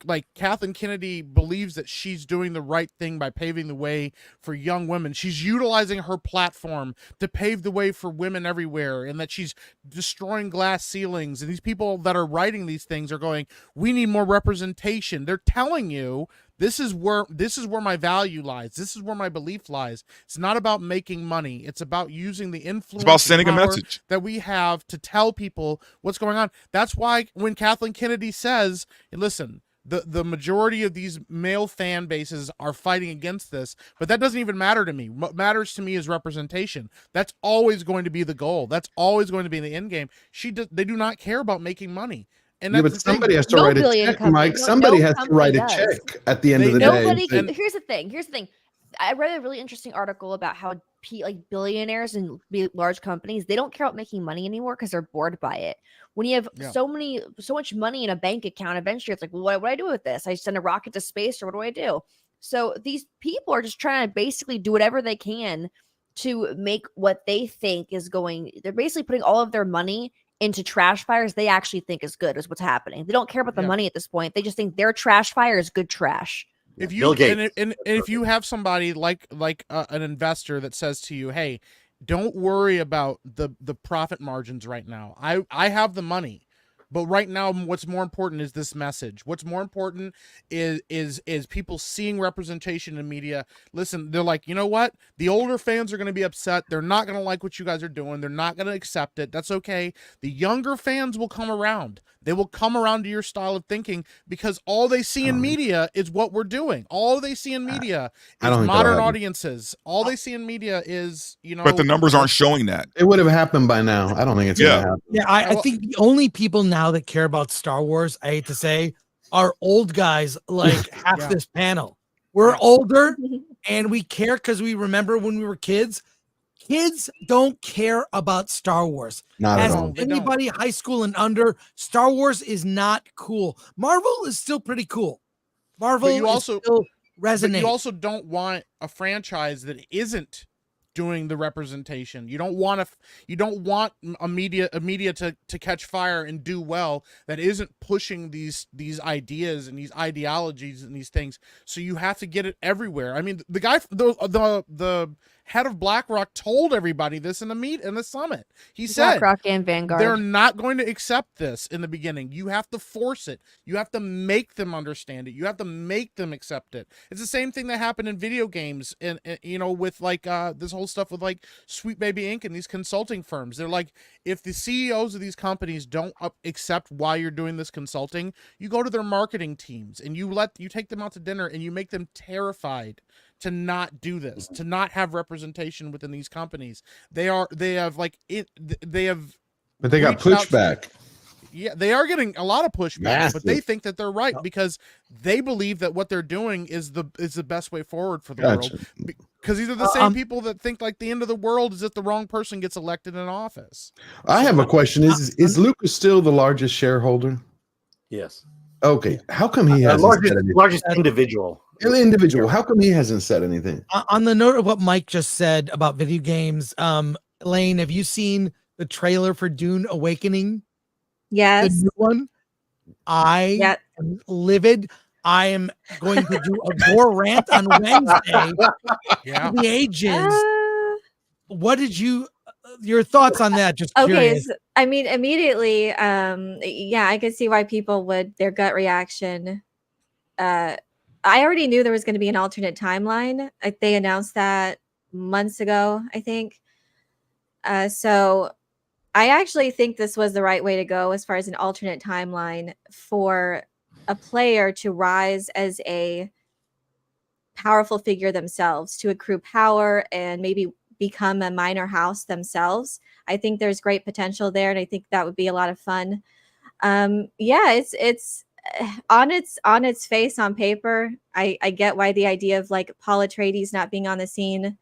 like Kathleen Kennedy believes that she's doing the right thing by paving the way for young women. She's utilizing her platform to pave the way for women everywhere, and that she's destroying glass ceilings. And these people that are writing these things are going, we need more representation. They're telling you this is where my value lies. This is where my belief lies. It's not about making money. It's about using the influence. It's about sending a power message that we have to tell people what's going on. That's why when Kathleen Kennedy says, listen, the majority of these male fan bases are fighting against this, but that doesn't even matter to me. What matters to me is representation. That's always going to be the goal. That's always going to be the end game. They do not care about making money. And Yeah, that's but the thing. somebody has to No write a billion check, company- Mike. no- Somebody no has to company write a does. check at the end of the day. Nobody. and say, Here's the thing. I read a really interesting article about how billionaires and large companies, they don't care about making money anymore because they're bored by it. When you have Yeah. so much money in a bank account, eventually it's like, well, what do I do with this? I send a rocket to space, or what do I do? So these people are just trying to basically do whatever they can to make what they think is going. They're basically putting all of their money into trash fires they actually think is good, is what's happening. They don't care about the Yeah. money at this point. They just think their trash fire is good trash. If Bill you Gates. and if you have somebody like an investor that says to you, hey, don't worry about the profit margins right now. I have the money. But right now, what's more important is this message. What's more important is people seeing representation in media. Listen, they're like, you know what? The older fans are going to be upset. They're not going to like what you guys are doing. They're not going to accept it. That's okay. The younger fans will come around. They will come around to your style of thinking because all they see in media is what we're doing. All they see in media I is don't think that'll modern happen. audiences. All they see in media is, But the numbers aren't showing that. It would have happened by now. I don't think it's Yeah. gonna happen. Yeah, I think the only people now that care about Star Wars, I hate to say, are old guys like half Yeah. this panel. We're Yeah. older and we care because we remember when we were kids. Kids don't care about Star Wars. Not at As all. They don't. anybody high school and under, Star Wars is not cool. Marvel is still pretty cool. Marvel you also- still But resonates. you also don't want a franchise that isn't doing the representation. You don't want a media to catch fire and do well that isn't pushing these ideas and these ideologies and these things. So you have to get it everywhere. I mean, the guy, the head of BlackRock told everybody this in the summit. He said BlackRock and Vanguard. they're not going to accept this in the beginning. You have to force it. You have to make them understand it. You have to make them accept it. It's the same thing that happened in video games and with like this whole stuff with like Sweet Baby Inc. and these consulting firms. They're like, if the CEOs of these companies don't accept why you're doing this consulting, you go to their marketing teams and you take them out to dinner and you make them terrified to not do this, to not have representation within these companies. But they got reached out pushback. Yeah, they are getting a lot of pushback, but they Massive. think that they're right because they believe that what they're doing is the best way forward for the Gotcha. world. Because these are the same people that think like the end of the world is if the wrong person gets elected in office. I have a question. Is Lucas still the largest shareholder? Yes. Okay. How come he hasn't said anything? Largest individual. Individual. How come he hasn't said anything? On the note of what Mike just said about video games, Elaine, have you seen the trailer for Dune Awakening? The Yes. new one? I Yeah. am livid. I am going to do a Gore rant on Wednesday Yeah. to the ages. What did your thoughts on that? Just Okay, curious. so, I mean, immediately, yeah, I could see why people would their gut reaction. I already knew there was going to be an alternate timeline. They announced that months ago, I think. So I actually think this was the right way to go as far as an alternate timeline for a player to rise as a powerful figure themselves, to accrue power and maybe become a minor house themselves. I think there's great potential there, and I think that would be a lot of fun. Yeah, it's on its face on paper. I get why the idea of like Paul Atreides not being on the scene,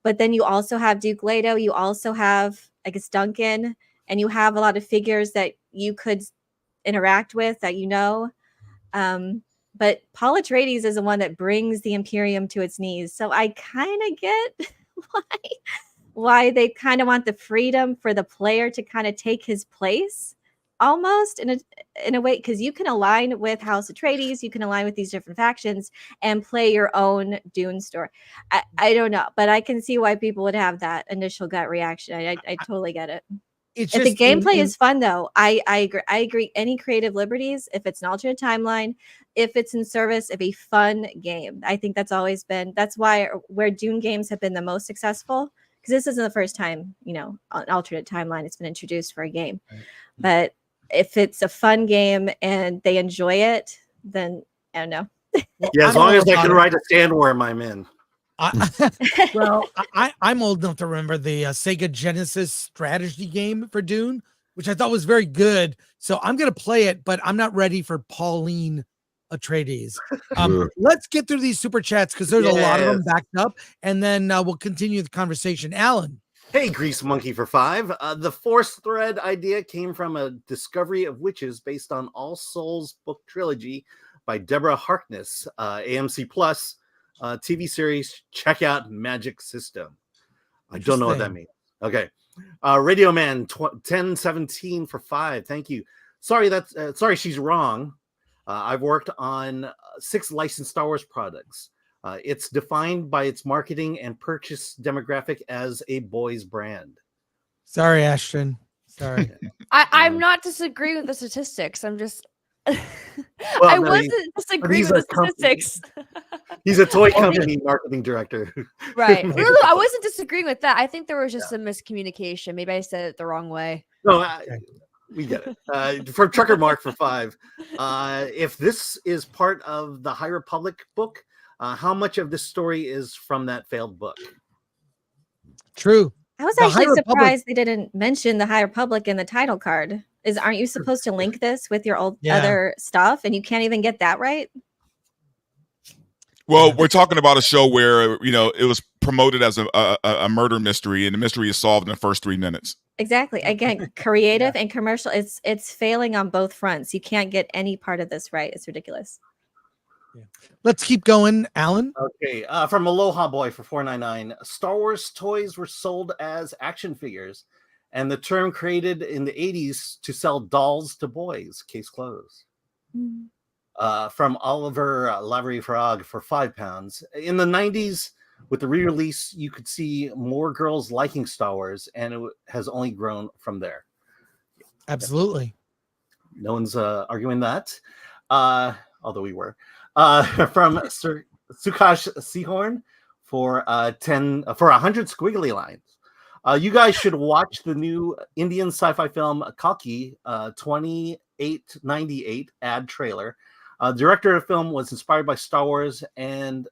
but then you also have Duke Leto, you also have I guess Duncan, and you have a lot of figures that you could interact with that you know. But Paul Atreides is the one that brings the Imperium to its knees. So I kind of get why they kind of want the freedom for the player to kind of take his place almost in a way, because you can align with House Atreides, you can align with these different factions and play your own Dune story. I don't know, but I can see why people would have that initial gut reaction. I totally get it. It's If the just gameplay is fun, though, I agree. I agree. Any creative liberties, if it's an alternate timeline, if it's in service of a fun game, I think that's always been. That's why where Dune games have been the most successful, because this isn't the first time an alternate timeline has been introduced for a game. But if it's a fun game and they enjoy it, then I don't know. Yeah, as long as I can ride a sandworm, I'm in. I'm old enough to remember the Sega Genesis strategy game for Dune, which I thought was very good. So I'm going to play it, but I'm not ready for Pauline Atreides. Let's get through these super chats because there's a lot of them backed up, and then we'll continue the conversation. Alan. Hey, Grease Monkey for 5. The Force Thread idea came from a Discovery of Witches based on All Souls book trilogy by Deborah Harkness, AMC Plus. TV series, check out Magic System. I don't know what that means. Okay. Radio Man 1017 for 5. Thank you. Sorry, she's wrong. I've worked on 6 licensed Star Wars products. It's defined by its marketing and purchase demographic as a boys brand. Sorry, Ashton. Sorry. I'm not disagreeing with the statistics. I'm just I wasn't disagreeing with the statistics. He's a toy company marketing director. Right. No, I wasn't disagreeing with that. I think there was just some miscommunication. Maybe I said it the wrong way. No, we get it. For Trucker Mark for 5. If this is part of the High Republic book, how much of this story is from that failed book? True. I was actually surprised they didn't mention the High Republic in the title card. Aren't you supposed to link this with your other stuff, and you can't even get that right? Well, we're talking about a show where it was promoted as a murder mystery, and the mystery is solved in the first 3 minutes. Exactly. Again, creative and commercial. It's failing on both fronts. You can't get any part of this right. It's ridiculous. Yeah. Let's keep going, Alan. Okay, from Aloha Boy for 499. Star Wars toys were sold as action figures, and the term created in the 80s to sell dolls to boys. Case closed. From Oliver Lavery Frog for £5. In the 90s, with the re-release, you could see more girls liking Star Wars, and it has only grown from there. Absolutely. No one's arguing that, although we were. From Sir Sukash Seahorn for 100 squiggly lines. You guys should watch the new Indian sci-fi film Kalki 2898 ad trailer. Director of the film was inspired by Star Wars, and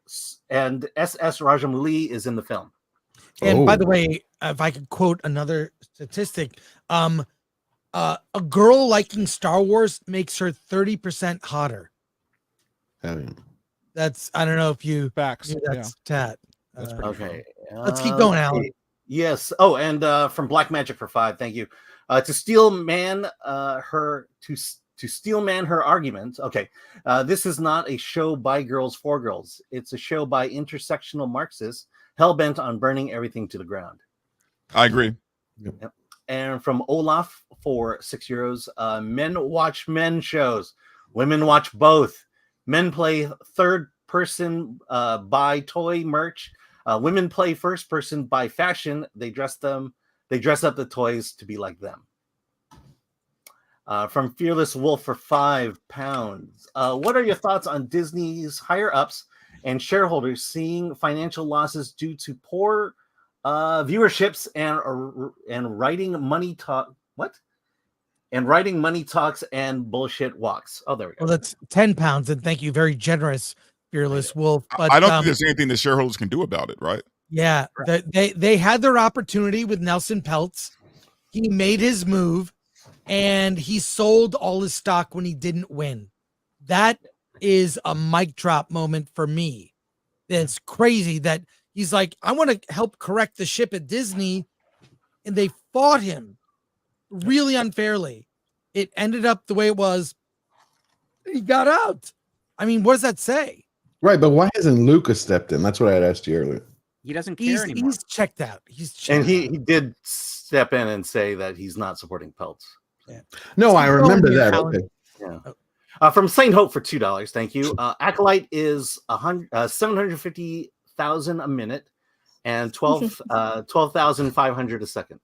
S.S. Rajamouli is in the film. And by the way, if I could quote another statistic, a girl liking Star Wars makes her 30% hotter. That's I don't know if you facts. That's stat. Okay. Let's keep going, Alan. Yes. Oh, and from Black Magic for 5. Thank you. To steel man her argument. Okay. This is not a show by girls for girls. It's a show by intersectional Marxists hell-bent on burning everything to the ground. I agree. Yep. And from Olaf for €6. Men watch men shows. Women watch both. Men play third person buy toy merch. Women play first person buy fashion. They dress up the toys to be like them. From Fearless Wolf for £5. What are your thoughts on Disney's higher ups and shareholders seeing financial losses due to poor viewerships and writing money talk? What? And writing money talks and bullshit walks. Oh, there we go. Well, that's £10, and thank you, very generous, Fearless Wolf. But I don't think there's anything the shareholders can do about it, right? yeah, they had their opportunity with Nelson Peltz. He made his move, and he sold all his stock when he didn't win. That is a mic drop moment for me. It's crazy that he's like, I want to help correct the ship at Disney, and they fought him really unfairly. It ended up the way it was. He got out. I mean, what does that say? Right, but why hasn't Lucas stepped in? That's what I had asked you earlier. He doesn't care anymore. He's checked out. And he did step in and say that he's not supporting Peltz. Yeah. No, I remember that. Alan. Okay. Yeah. From Saint Hope for $2. Thank you. Acolyte is 750,000 a minute and 12,500 a second.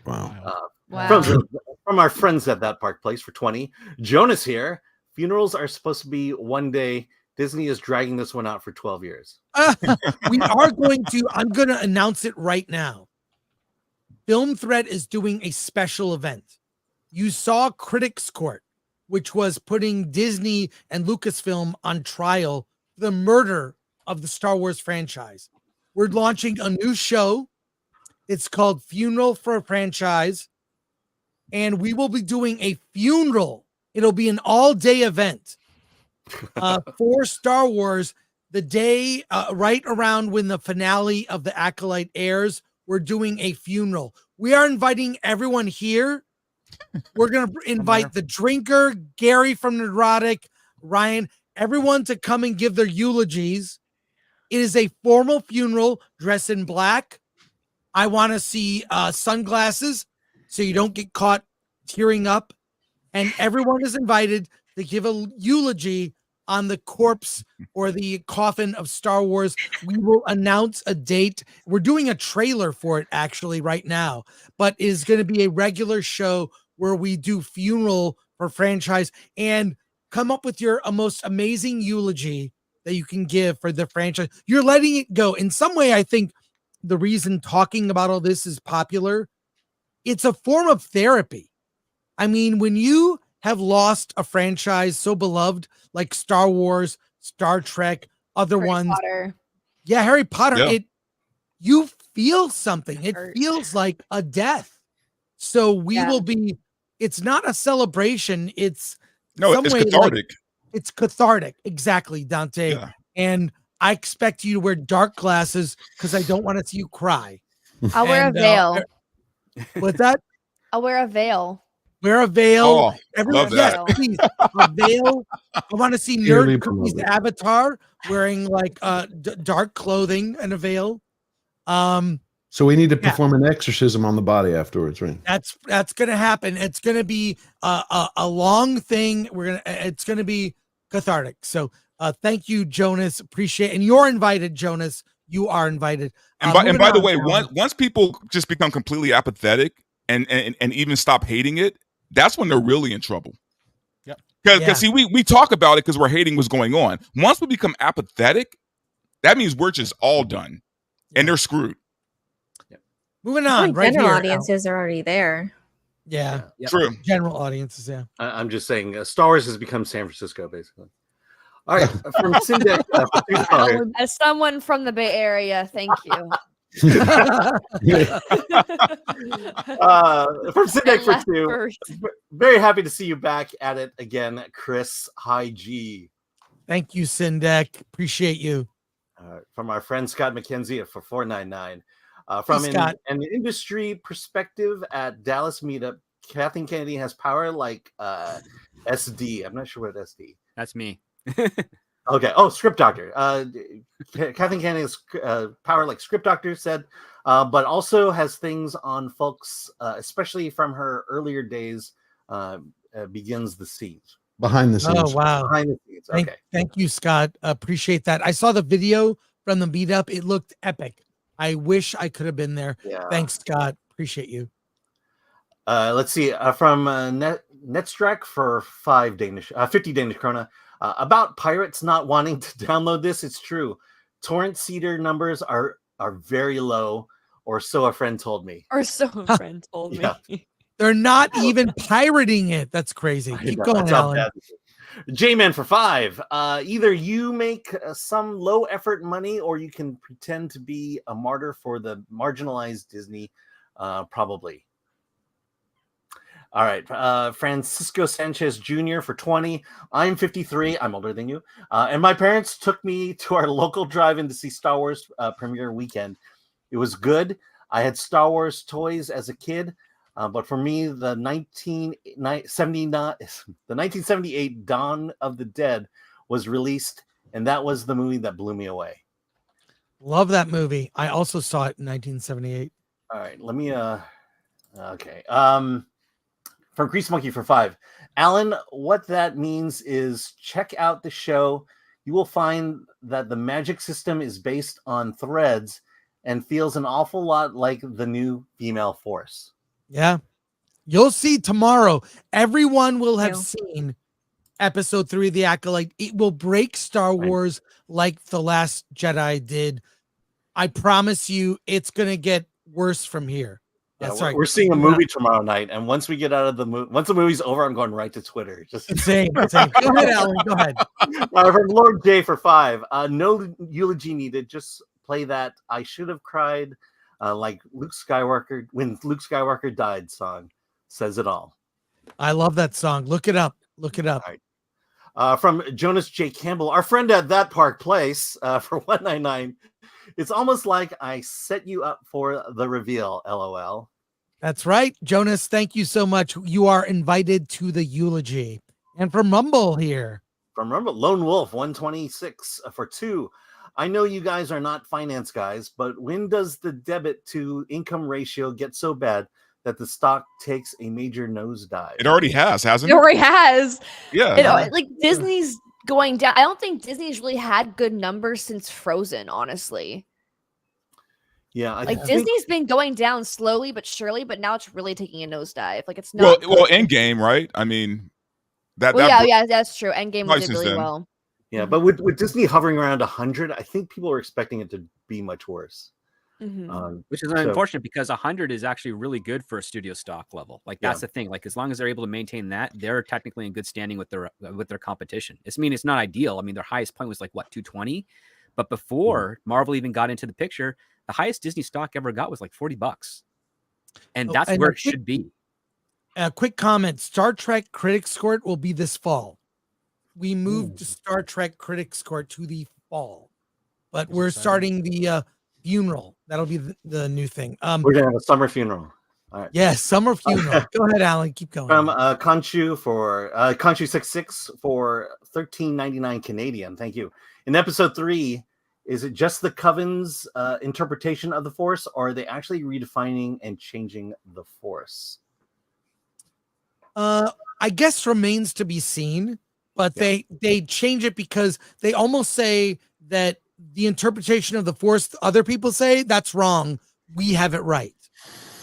Wow. Wow. From our friends at That Park Place for 20. Jonas here. Funerals are supposed to be one day. Disney is dragging this one out for 12 years. I'm going to announce it right now. Film Threat is doing a special event. You saw Critics Court, which was putting Disney and Lucasfilm on trial for the murder of the Star Wars franchise. We're launching a new show. It's called Funeral for a Franchise. And we will be doing a funeral. It'll be an all-day event for Star Wars. The day right around when the finale of the Acolyte airs, we're doing a funeral. We are inviting everyone here. We're going to invite the drinker, Gary from Neurotic, Ryan, everyone to come and give their eulogies. It is a formal funeral, dress in black. I want to see sunglasses so you don't get caught tearing up. And everyone is invited to give a eulogy on the corpse or the coffin of Star Wars. We will announce a date. We're doing a trailer for it actually right now, but it is going to be a regular show where we do funeral for franchise and come up with your most amazing eulogy that you can give for the franchise. You're letting it go. In some way, I think the reason talking about all this is popular, it's a form of therapy. I mean, when you have lost a franchise so beloved like Star Wars, Star Trek, other Harry ones. Potter. Yeah, Harry Potter. Yeah. You feel something. It Hurt. feels like a death. So we will be, it's not a celebration. It's cathartic. It's cathartic. Exactly, Dante. Yeah. And I expect you to wear dark glasses because I don't want to see you cry. I'll wear a veil. What's that? I'll wear a veil. Wear a veil. Oh, Everyone, love that. yes, please. A veil. I want to see Dearly Nerd Cookie's promoted. avatar wearing like dark clothing and a veil. So we need to perform an exorcism on the body afterwards, right? That's gonna happen. It's gonna be a long thing. It's gonna be cathartic. So thank you, Jonas. Appreciate, and you're invited, Jonas. You are invited. And by the way, Alan. once people just become completely apathetic and even stop hating it, that's when they're really in trouble. Yep. Because see, we talk about it because we're hating what's going on. Once we become apathetic, that means we're just all done, and they're screwed. Moving on, right general here. audiences are already there. Yeah, True. general audiences. Yeah. I'm just saying, Star Wars has become San Francisco, basically. All right, from Syndex for $2. As someone from the Bay Area, thank you. From Syndex for Left $2. first. Very happy to see you back at it again, Chris. Hi, G. Thank you, Sindek. Appreciate you. From our friend Scott McKenzie for $4.99. From Scott. an industry perspective at Dallas Meetup, Kathleen Kennedy has power like SD. I'm not sure what SD. That's me. Okay. Oh, Script Doctor. Kathleen Kennedy has power like Script Doctor said, but also has things on folks, especially from her earlier days, begins the siege. Behind the scenes. Oh wow! Behind the scenes. Okay. Thank you, Scott. Appreciate that. I saw the video from the meetup. It looked epic. I wish I could have been there. Yeah. Thanks, Scott. Appreciate you. Let's see. From Netstrack for 50 Danish krona. About pirates not wanting to download this, it's true. Torrent seeder numbers are very low, or so a friend told me. Or so a friend told Yeah. me. They're not even pirating it. That's crazy. Keep going, That's how Alan. bad this is. J-Man for 5. Either you make some low effort money, or you can pretend to be a martyr for the marginalized Disney. Probably. All right. Francisco Sanchez Jr. for 20. I'm 53. I'm older than you. And my parents took me to our local drive-in to see Star Wars premiere weekend. It was good. I had Star Wars toys as a kid. But for me, the 1978 Dawn of the Dead was released, and that was the movie that blew me away. Love that movie. I also saw it in 1978. All right, let me okay. From Grease Monkey for 5. Alan, what that means is check out the show. You will find that the magic system is based on threads and feels an awful lot like the new female force. Yeah. You'll see tomorrow. Everyone will have Ew. seen episode 3 of The Acolyte. It will break Star Wars like The Last Jedi did. I promise you, it's going to get worse from here. Yeah, That's right. we're seeing a movie tomorrow night, and once we get out of the movie, once the movie's over, I'm going right to Twitter. Just Insane. Go ahead, Alan. Go ahead. From Lord J for 5. No eulogy needed. Just play that "I should have cried" like Luke Skywalker when Luke Skywalker died song. Says it all. I love that song. Look it up. Look it up. All right. From Jonas J. Campbell, our friend at That Park Place for 199. It's almost like I set you up for the reveal. LOL. That's right. Jonas, thank you so much. You are invited to the eulogy. And from Rumble here. From Rumble, Lone Wolf 126 for 2. I know you guys are not finance guys, but when does the debit to income ratio get so bad that the stock takes a major nosedive? It already has, hasn't It it? already has. Yeah. Like Disney's going down. I don't think Disney's really had good numbers since Frozen, honestly. Yeah, Like Disney's been going down slowly but surely, but now it's really taking a nosedive. Like it's not. Well, Endgame, right? I mean, yeah, that's true. Endgame did really well. Yeah, but with Disney hovering around 100, I think people are expecting it to be much worse. Which is unfortunate because 100 is actually really good for a studio stock level. Like that's the thing. Like as long as they're able to maintain that, they're technically in good standing with their competition. It's not ideal. I mean, their highest point was like what 220, but before Marvel even got into the picture, the highest Disney stock ever got was like $40, and that's where it should be. A quick comment: Star Trek Critics Court will be this fall. We moved Star Trek Critics Court to the fall, but we're starting the funeral. That'll be the new thing. We're gonna have a summer funeral. All right. Yes, summer funeral. Go ahead, Alan. Keep going. From Conchu for Conchu66 for $13.99 Canadian. Thank you. In episode 3, is it just the Coven's interpretation of the Force, or are they actually redefining and changing the Force? I guess remains to be seen, but they change it because they almost say that the interpretation of the Force other people say that's wrong. We have it right.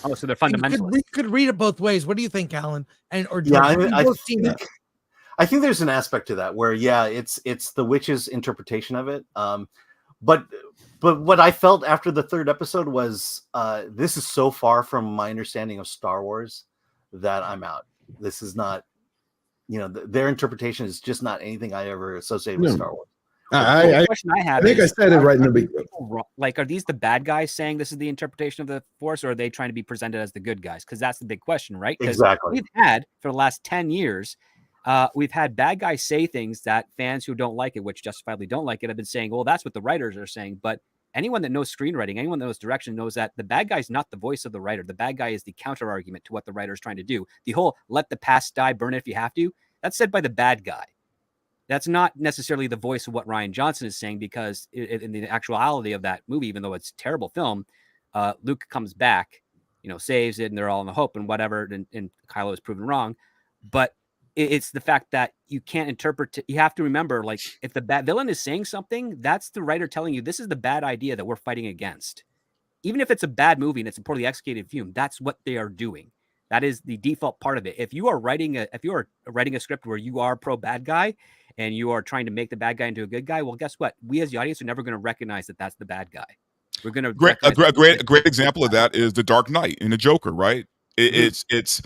Oh, so they're fundamental. We could read it both ways. What do you think, Alan? And or Yeah, I think there's an aspect to that where it's the witch's interpretation of it. But what I felt after the 3rd episode was this is so far from my understanding of Star Wars that I'm out. This is not, their interpretation is just not anything I ever associated with Star Wars. The question I have think is, I said it right in the beginning. Like, are these the bad guys saying this is the interpretation of the Force, or are they trying to be presented as the good guys? Because that's the big question, right? Exactly. We've had for the last 10 years, we've had bad guys say things that fans who don't like it, which justifiably don't like it, have been saying, well, that's what the writers are saying. But anyone that knows screenwriting, anyone that knows direction knows that the bad guy is not the voice of the writer. The bad guy is the counter argument to what the writer is trying to do. The whole let the past die, burn it if you have to, that's said by the bad guy. That's not necessarily the voice of what Rian Johnson is saying, because in the actuality of that movie, even though it's a terrible film, Luke comes back, saves it, and they're all in the hope and whatever, and Kylo is proven wrong. But it's the fact that you can't interpret it. You have to remember, like, if the bad villain is saying something, that's the writer telling you this is the bad idea that we're fighting against. Even if it's a bad movie and it's a poorly executed film, that's what they are doing. That is the default part of it. If you are writing a script where you are pro bad guy and you are trying to make the bad guy into a good guy, well, guess what? We as the audience are never going to recognize that that's the bad guy. We're going to a great example of that is the Dark Knight in the Joker, right? It's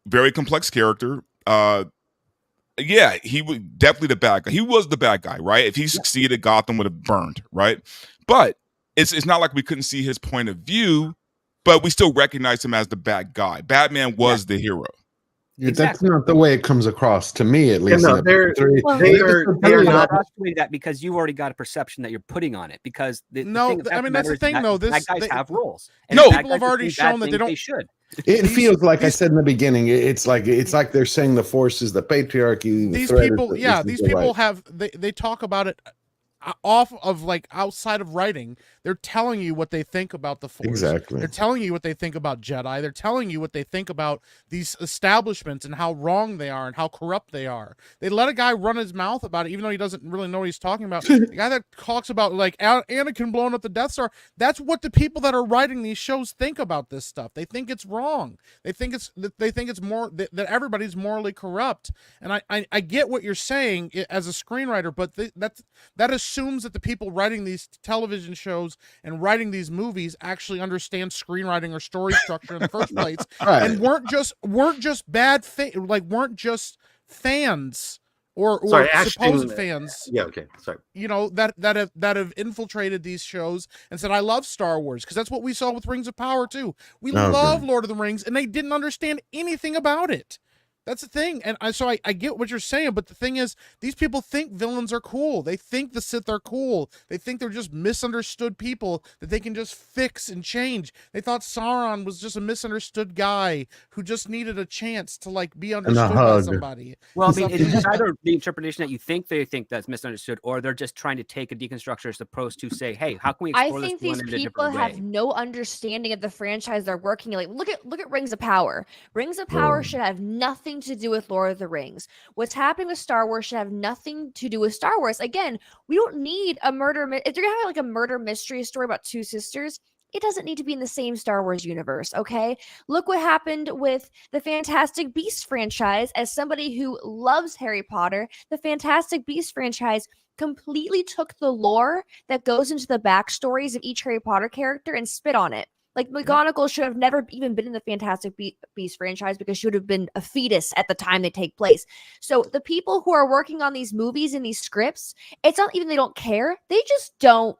very complex character. Yeah, he was definitely the bad guy. He was the bad guy, right? If he succeeded, Gotham would have burned, right? But it's not like we couldn't see his point of view, but we still recognize him as the bad guy. Batman was the hero. Yeah, that's not the way it comes across to me, at least. No, they're not doing that because you've already got a perception that you're putting on it. Because that's the thing, though. Bad guys have roles. And people have already shown that they don't. They should. It feels like I said in the beginning. It's like they're saying the force is the patriarchy. These people have they talk about it off of, like, outside of writing. They're telling you what they think about the Force. Exactly. They're telling you what they think about Jedi. They're telling you what they think about these establishments and how wrong they are and how corrupt they are. They let a guy run his mouth about it, even though he doesn't really know what he's talking about. The guy that talks about, like, Anakin blowing up the Death Star, that's what the people that are writing these shows think about this stuff. They think it's wrong. They think it's more that everybody's morally corrupt. And I get what you're saying as a screenwriter, but that assumes that the people writing these television shows and writing these movies actually understand screenwriting or story structure in the first place, right. And weren't just fans or supposed fans. Yeah, okay, sorry. That have infiltrated these shows and said, "I love Star Wars," because that's what we saw with Rings of Power too. We love Lord of the Rings, and they didn't understand anything about it. That's the thing. And so I get what you're saying, but the thing is, these people think villains are cool. They think the Sith are cool. They think they're just misunderstood people that they can just fix and change. They thought Sauron was just a misunderstood guy who just needed a chance to, like, be understood by somebody. Well, I mean, it's either the interpretation that you think they think that's misunderstood, or they're just trying to take a deconstructor as opposed to say, hey, how can we explore I think this these people have no understanding of the franchise they're working. Like, look at Rings of Power. Rings of Power should have nothing to do with Lord of the Rings. What's happening with Star Wars should have nothing to do with Star Wars. Again, we don't need a murder. If you're gonna have, like, a murder mystery story about two sisters, it doesn't need to be in the same Star Wars universe, okay? Look what happened with the Fantastic Beasts franchise. As somebody who loves Harry Potter, the Fantastic Beasts franchise completely took the lore that goes into the backstories of each Harry Potter character and spit on it. Like, McGonagall should have never even been in the Fantastic Beasts franchise because she would have been a fetus at the time they take place. So the people who are working on these movies and these scripts, it's not even they don't care. They just don't.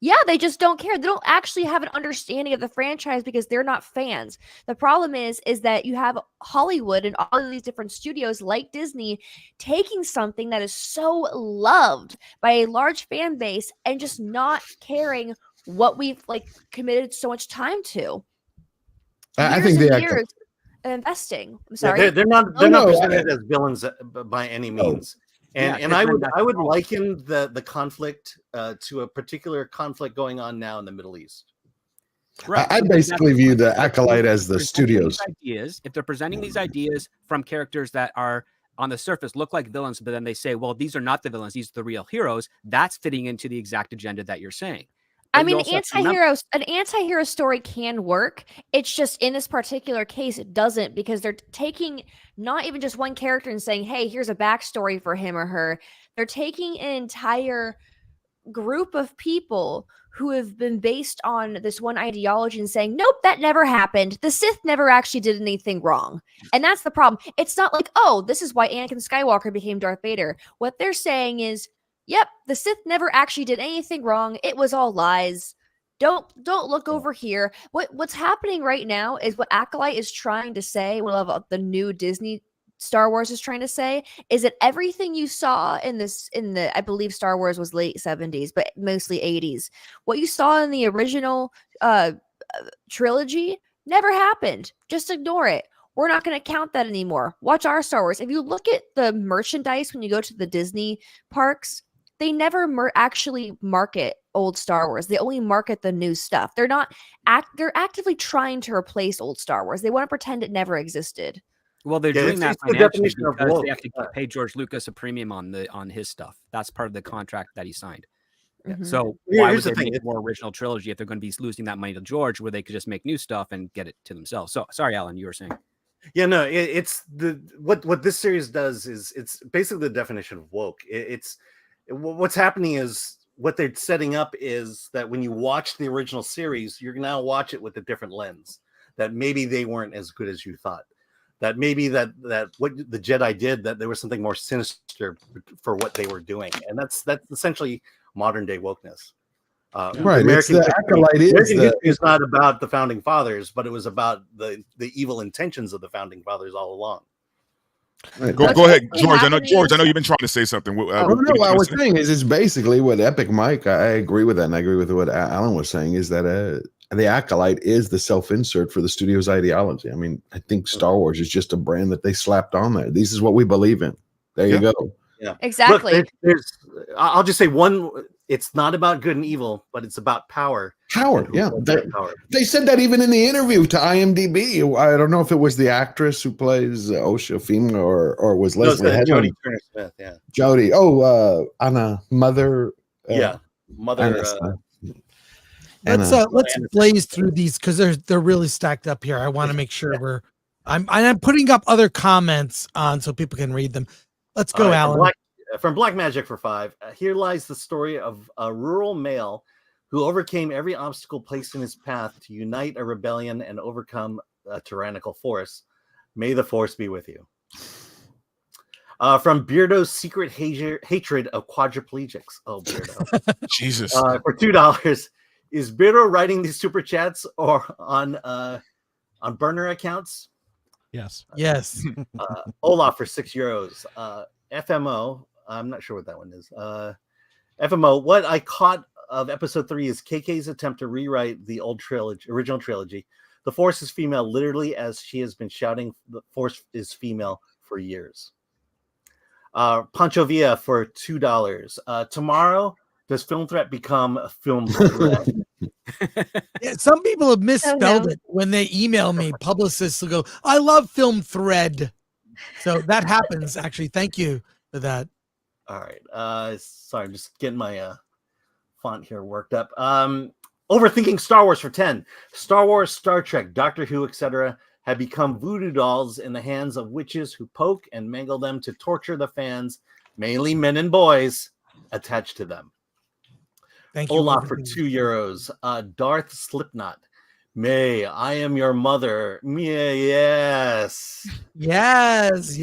Yeah, they just don't care. They don't actually have an understanding of the franchise because they're not fans. The problem is that you have Hollywood and all of these different studios like Disney taking something that is so loved by a large fan base and just not caring what we've, like, committed so much time to. I think they years of investing. I'm sorry. Yeah, they're not presented as villains by any means. And I would liken the conflict to a particular conflict going on now in the Middle East. Right. I basically view the Acolyte as the studios. If they're presenting these ideas from characters that are on the surface look like villains, but then they say, well, these are not the villains, these are the real heroes, that's fitting into the exact agenda that you're saying. I mean, an anti-hero story can work. It's just in this particular case, it doesn't, because they're taking not even just one character and saying, hey, here's a backstory for him or her. They're taking an entire group of people who have been based on this one ideology and saying, nope, that never happened. The Sith never actually did anything wrong. And that's the problem. It's not like, oh, this is why Anakin Skywalker became Darth Vader. What they're saying is, yep, the Sith never actually did anything wrong. It was all lies. Don't look over here. What's happening right now is what Acolyte is trying to say, what the new Disney Star Wars is trying to say, is that everything you saw in the I believe Star Wars was late 70s, but mostly 80s. What you saw in the original trilogy never happened. Just ignore it. We're not going to count that anymore. Watch our Star Wars. If you look at the merchandise when you go to the Disney parks, they never actually market old Star Wars. They only market the new stuff. They're actively trying to replace old Star Wars. They want to pretend it never existed. Well, they're Yeah, doing it's that the financially definition of because woke. they have to pay George Lucas a premium on his stuff. That's part of the contract that he signed. Mhm. So Here- why here's would the they thing, make more original trilogy if they're going to be losing that money to George, where they could just make new stuff and get it to themselves? So sorry, Alan, you were saying. Yeah, no, it's the what this series does is it's basically the definition of woke. What's happening is what they're setting up is that when you watch the original series, you're now watch it with a different lens. That maybe they weren't as good as you thought. That maybe that what the Jedi did, that there was something more sinister for what they were doing, and that's essentially modern day wokeness. Right, it's the Acolyte is American the- history is not about the founding fathers, but it was about the evil intentions of the founding fathers all along. Right. Go ahead, basically George. I know happening is- you've been trying to say something. No, What did what I you was say? saying is basically what Epic Mike. I agree with that, and I agree with what Alan was saying. Is that the Acolyte is the self-insert for the studio's ideology. I mean, I think Star Wars is just a brand that they slapped on there. This is what we believe in. There you go. Yeah, Exactly. Look, there's I'll just say one. It's not about good and evil, but it's about power. Power, And who yeah. holds They, that power. they said that even in the interview to IMDb. I don't know if it was the actress who plays Osha Female or was No, it's Leslie Headland. Jodie Turner Smith. Yeah, Jodie. Oh, Anna, mother. yeah, mother. Anna Smith. Anna. Let's blaze through these because they're really stacked up here. I want to make sure I'm putting up other comments on so people can read them. Let's go, All right, Alan. From Black Magic for 5. Here lies the story of a rural male who overcame every obstacle placed in his path to unite a rebellion and overcome a tyrannical force. May the force be with you. From Beardo's Secret Hatred of Quadriplegics. Oh, Beardo. Jesus. For $2. Is Beardo writing these super chats or on burner accounts? Yes. Yes. Olaf for €6. FMO. I'm not sure what that one is. FMO. What I caught of episode 3 is KK's attempt to rewrite the original trilogy. The Force is female, literally, as she has been shouting. The Force is female for years. Pancho Villa for $2. Tomorrow, does Film Threat become a Film Threat? Yeah, some people have misspelled no. it when they email me. Publicists will go, "I love Film Thread," so that happens. Actually, thank you for that. All right. Sorry, I'm just getting my font here worked up. Overthinking Star Wars for 10. Star Wars, Star Trek, Doctor Who, etc. have become voodoo dolls in the hands of witches who poke and mangle them to torture the fans, mainly men and boys, attached to them. Thank you. Olaf for Overthinking. €2. Darth Slipknot. May I am your mother. Yes. Yes.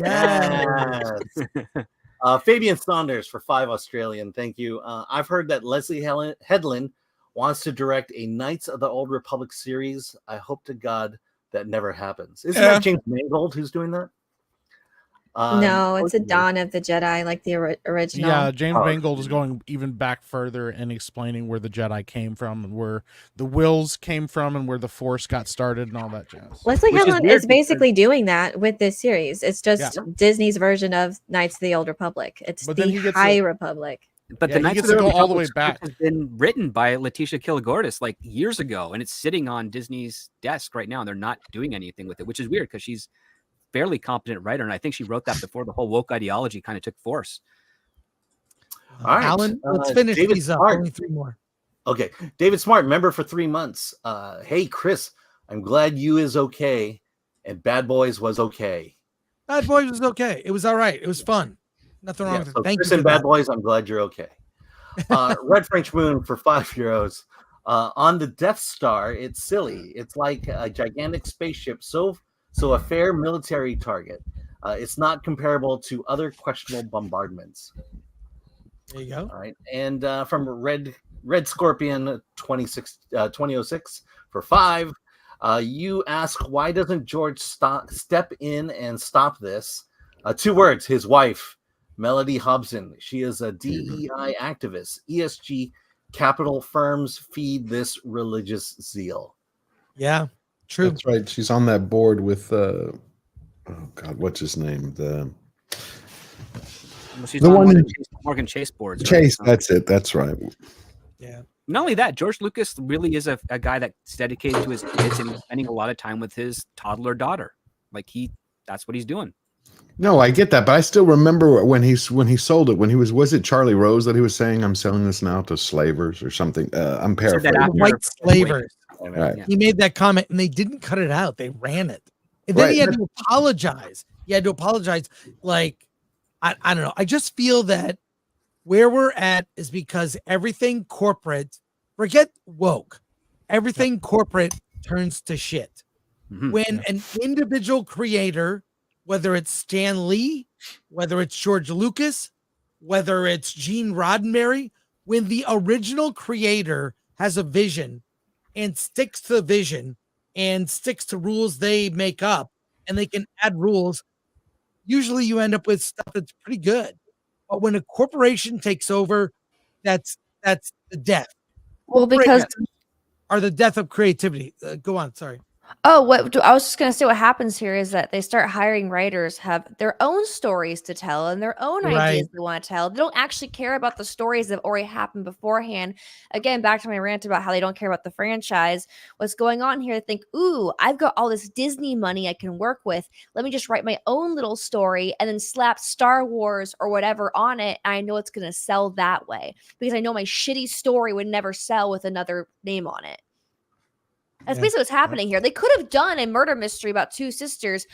Fabian Saunders for 5 Australian. Thank you. I've heard that Leslie Headland wants to direct a Knights of the Old Republic series. I hope to God that never happens. Isn't that James Mangold who's doing that? No, it's a Dawn of the Jedi, like the original. Yeah, James Mangold is going even back further and explaining where the Jedi came from and where the Wills came from and where the Force got started and all that jazz. Leslie Which is Headland weird is basically doing that with this series. It's just Yeah. Disney's version of Knights of the Old Republic. It's But then the he gets High a- Republic. But Yeah, the he Knights gets of to the go all the Republic way script back. has been written by Letitia Kilgordis like years ago, and it's sitting on Disney's desk right now, and they're not doing anything with it, which is weird because she's fairly competent writer, and I think she wrote that before the whole woke ideology kind of took force. All right. Alan, let's finish David these up. Smart. Only 3 more. Okay. David Smart, member for 3 months. Hey, Chris, I'm glad you is okay and Bad Boys was okay. Bad Boys was okay. It was all right. It was fun. Nothing wrong Yeah, with it. so Thank Chris you. and For Bad that. Boys, I'm glad you're okay. Red French Moon for €5. On the Death Star, it's silly. It's like a gigantic spaceship, so a fair military target. It's not comparable to other questionable bombardments. There you go. All right. And from Red Scorpion 2006 for 5. You ask, why doesn't George step in and stop this? 2 words, his wife, Melody Hobson. She is a DEI activist. ESG capital firms feed this religious zeal. Yeah, true. That's right. She's on that board with oh God, what's his name? The She's The on one one who- of Morgan Chase boards. right? Chase. That's it. That's right. Yeah. Not only that, George Lucas really is a guy that's dedicated to his kids and spending a lot of time with his toddler daughter. Like he that's what he's doing. No, I get that, but I still remember when he sold it, when he was it Charlie Rose that he was saying, "I'm selling this now to slavers" or something. I'm paraphrasing. White slavers. Right. He made that comment, and they didn't cut it out. They ran it, and then Right. he had to apologize. He had to apologize. Like, I don't know. I just feel that where we're at is because everything corporate, forget woke, everything corporate turns to shit. When an individual creator, whether it's Stan Lee, whether it's George Lucas, whether it's Gene Roddenberry, when the original creator has a vision and sticks to the vision and sticks to rules they make up, and they can add rules, usually you end up with stuff that's pretty good. But when a corporation takes over, that's the death. Well, because Corporations are the death of creativity. Go on, sorry. I was just going to say what happens here is that they start hiring writers, have their own stories to tell and their own ideas they want to tell. They don't actually care about the stories that have already happened beforehand. Again, back to my rant about how they don't care about the franchise. What's going on here? They think, ooh, I've got all this Disney money I can work with. Let me just write my own little story and then slap Star Wars or whatever on it. And I know it's going to sell that way because I know my shitty story would never sell with another name on it. That's basically what's happening here. They could have done a murder mystery about two sisters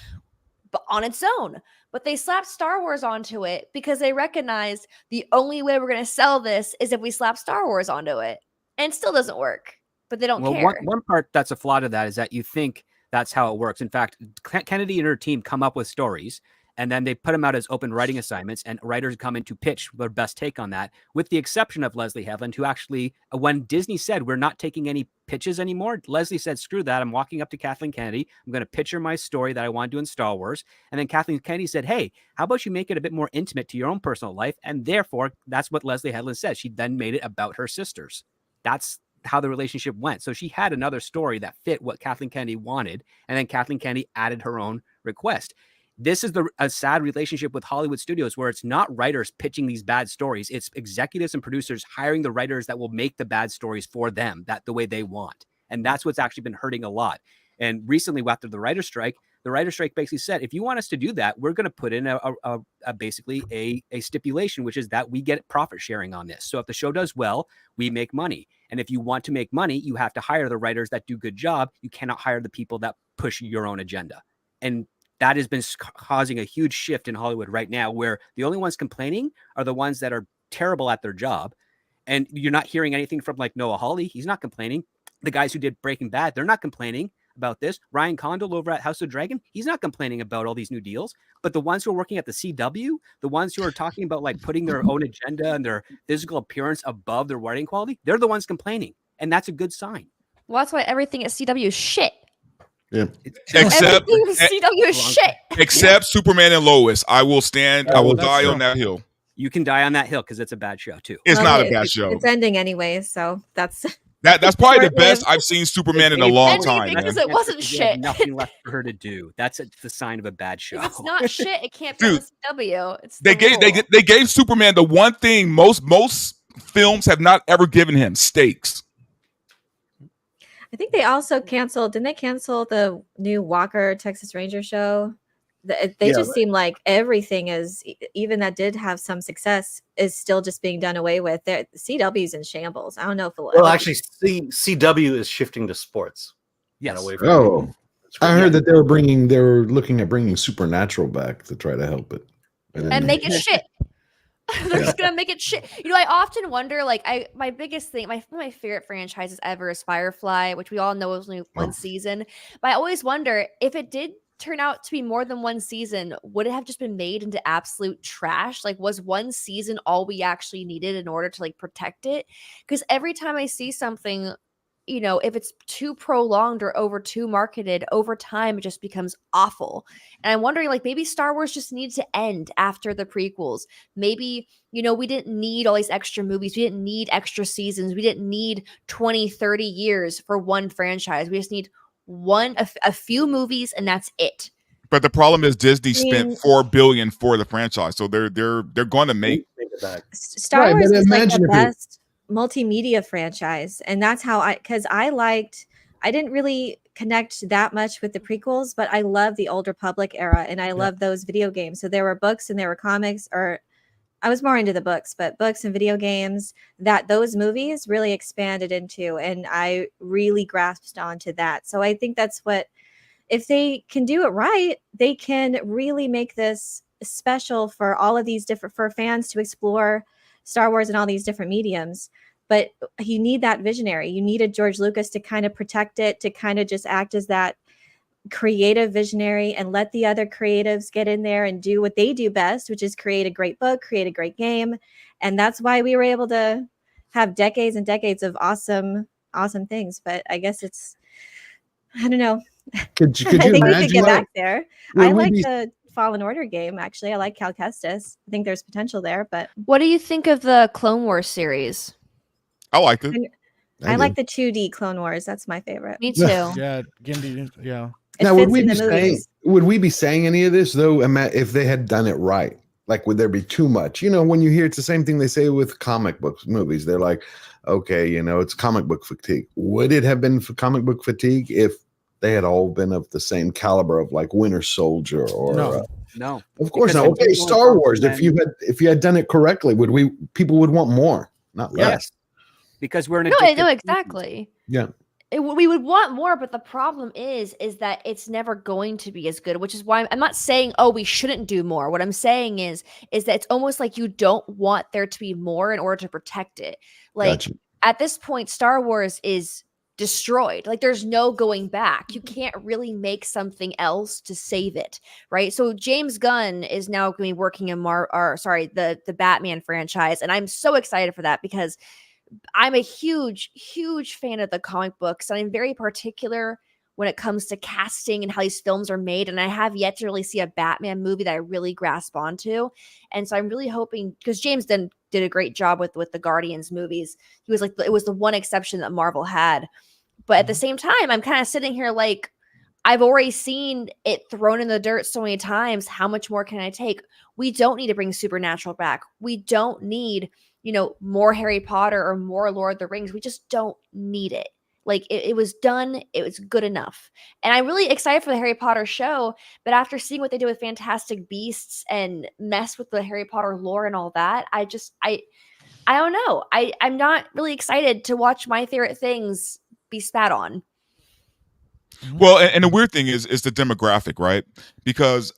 but on its own, but they slapped Star Wars onto it because they recognized the only way we're going to sell this is if we slap Star Wars onto it. And it still doesn't work, but they don't care. One part that's a flaw to that is that you think that's how it works. In fact, Kennedy and her team come up with stories, and then they put them out as open writing assignments, and writers come in to pitch their best take on that, with the exception of Leslie Headland, who actually, when Disney said, we're not taking any pitches anymore, Leslie said, screw that. I'm walking up to Kathleen Kennedy. I'm going to pitch her my story that I want to do in Star Wars. And then Kathleen Kennedy said, hey, how about you make it a bit more intimate to your own personal life? And therefore, that's what Leslie Headland said. She then made it about her sisters. That's how the relationship went. So she had another story that fit what Kathleen Kennedy wanted. And then Kathleen Kennedy added her own request. This is a sad relationship with Hollywood studios where it's not writers pitching these bad stories. It's executives and producers hiring the writers that will make the bad stories for them, that the way they want. And that's what's actually been hurting a lot. And recently, after the writer's strike basically said, if you want us to do that, we're going to put in basically a stipulation, which is that we get profit sharing on this. So if the show does well, we make money. And if you want to make money, you have to hire the writers that do good job. You cannot hire the people that push your own agenda. And that has been causing a huge shift in Hollywood right now, where the only ones complaining are the ones that are terrible at their job. And you're not hearing anything from like Noah Hawley. He's not complaining. The guys who did Breaking Bad, they're not complaining about this. Ryan Condal over at House of Dragon, he's not complaining about all these new deals. But the ones who are working at the CW, the ones who are talking about like putting their own agenda and their physical appearance above their writing quality, they're the ones complaining. And that's a good sign. Well, that's why everything at CW is shit. Yeah. Except CW is shit. Except Superman and Lois. I will die on that hill. You can die on that hill because it's a bad show too. It's not a bad show. It's ending anyway, so that's that's probably the best I've seen Superman in a long time. Because it wasn't shit. Nothing left for her to do. That's the sign of a bad show. If it's not shit, it can't be on the CW. It's they gave Superman the one thing most films have not ever given him: stakes. I think they also canceled. Didn't they cancel the new Walker Texas Ranger show? They just seem like everything is, even that did have some success, is still just being done away with. CW's in shambles. I don't know if it will. Well, actually, CW is shifting to sports. Yes. Away from I heard that they were looking at bringing Supernatural back to try to help it. And make it shit. They're just gonna make it shit. You know, I often wonder, like, my biggest thing, one of my favorite franchises ever is Firefly, which we all know was only one season. But I always wonder if it did turn out to be more than one season, would it have just been made into absolute trash? Like, was one season all we actually needed in order to like protect it? Because every time I see something, you know, if it's too prolonged or too marketed, over time it just becomes awful. And I'm wondering, like, maybe Star Wars just needs to end after the prequels. Maybe, you know, we didn't need all these extra movies. We didn't need extra seasons. We didn't need 20, 30 years for one franchise. We just need a few movies, and that's it. But the problem is Disney spent $4 billion for the franchise, so they're going to make it back. Star Wars is like the best multimedia franchise, and that's how I I didn't really connect that much with the prequels, but I love the Old Republic era, and I love those video games. So there were books and there were comics, or I was more into the books, but books and video games that those movies really expanded into, and I really grasped onto that. So I think that's what, if they can do it right, they can really make this special for all of these different, for fans to explore Star Wars and all these different mediums. But you need that visionary. You needed George Lucas to kind of protect it, to kind of just act as that creative visionary and let the other creatives get in there and do what they do best, which is create a great book, create a great game. And that's why we were able to have decades and decades of awesome things. But I guess it's, I don't know. Could you I think we imagine could get that? back there. Would I we like be- the Fallen Order game, actually. I like Cal Kestis. I think there's potential there, but What do you think of the Clone Wars series? I liked it. I like the 2D Clone Wars. That's my favorite. Me too. Yeah, Gindi. Yeah. It Now, would fits we in be the movies. saying any of this though? If they had done it right, like, would there be too much? You know, when you hear it's the same thing they say with comic books movies. They're like, okay, you know, it's comic book fatigue. Would it have been for comic book fatigue if they had all been of the same caliber of like Winter Soldier or? No. No. Of course Because not. the Okay, original Star Wars. Republic If you had done it correctly, people would want more, not less. Yes. Because we're an No, addicted no, species. exactly. Yeah. We would want more, but the problem is that it's never going to be as good, which is why I'm not saying, oh, we shouldn't do more. What I'm saying is that it's almost like you don't want there to be more in order to protect it. Like Gotcha. at this point, Star Wars is destroyed. Like there's no going back. You can't really make something else to save it, right? So James Gunn is now going to be working in the Batman franchise, and I'm so excited for that because I'm a huge, huge fan of the comic books, and I'm very particular when it comes to casting and how these films are made. And I have yet to really see a Batman movie that I really grasp onto. And so I'm really hoping, because James did a great job with the Guardians movies. He was like, it was the one exception that Marvel had. But at the same time, I'm kind of sitting here like, I've already seen it thrown in the dirt so many times. How much more can I take? We don't need to bring Supernatural back. We don't need, more Harry Potter or more Lord of the Rings. We just don't need it. Like it was done. It was good enough. And I'm really excited for the Harry Potter show. But after seeing what they did with Fantastic Beasts and mess with the Harry Potter lore and all that, I don't know. I'm not really excited to watch my favorite things be spat on. Well, and the weird thing is the demographic, right? Because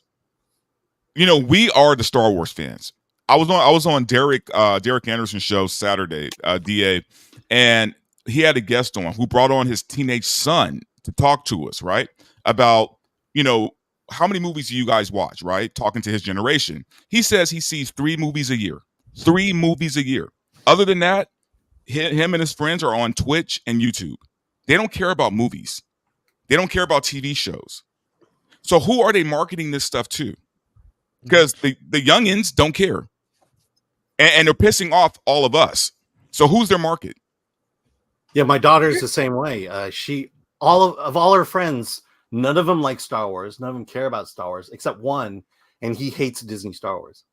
we are the Star Wars fans. I was on Derek Anderson's show Saturday, DA, and he had a guest on who brought on his teenage son to talk to us, right? About, how many movies do you guys watch, right? Talking to his generation. He says he sees 3 movies a year. 3 movies a year. Other than that, him and his friends are on Twitch and YouTube. They don't care about movies. They don't care about TV shows. So who are they marketing this stuff to? Because the youngins don't care. And they're pissing off all of us. So who's their market? Yeah, my daughter's the same way. All her friends, none of them like Star Wars. None of them care about Star Wars except one, and he hates Disney Star Wars.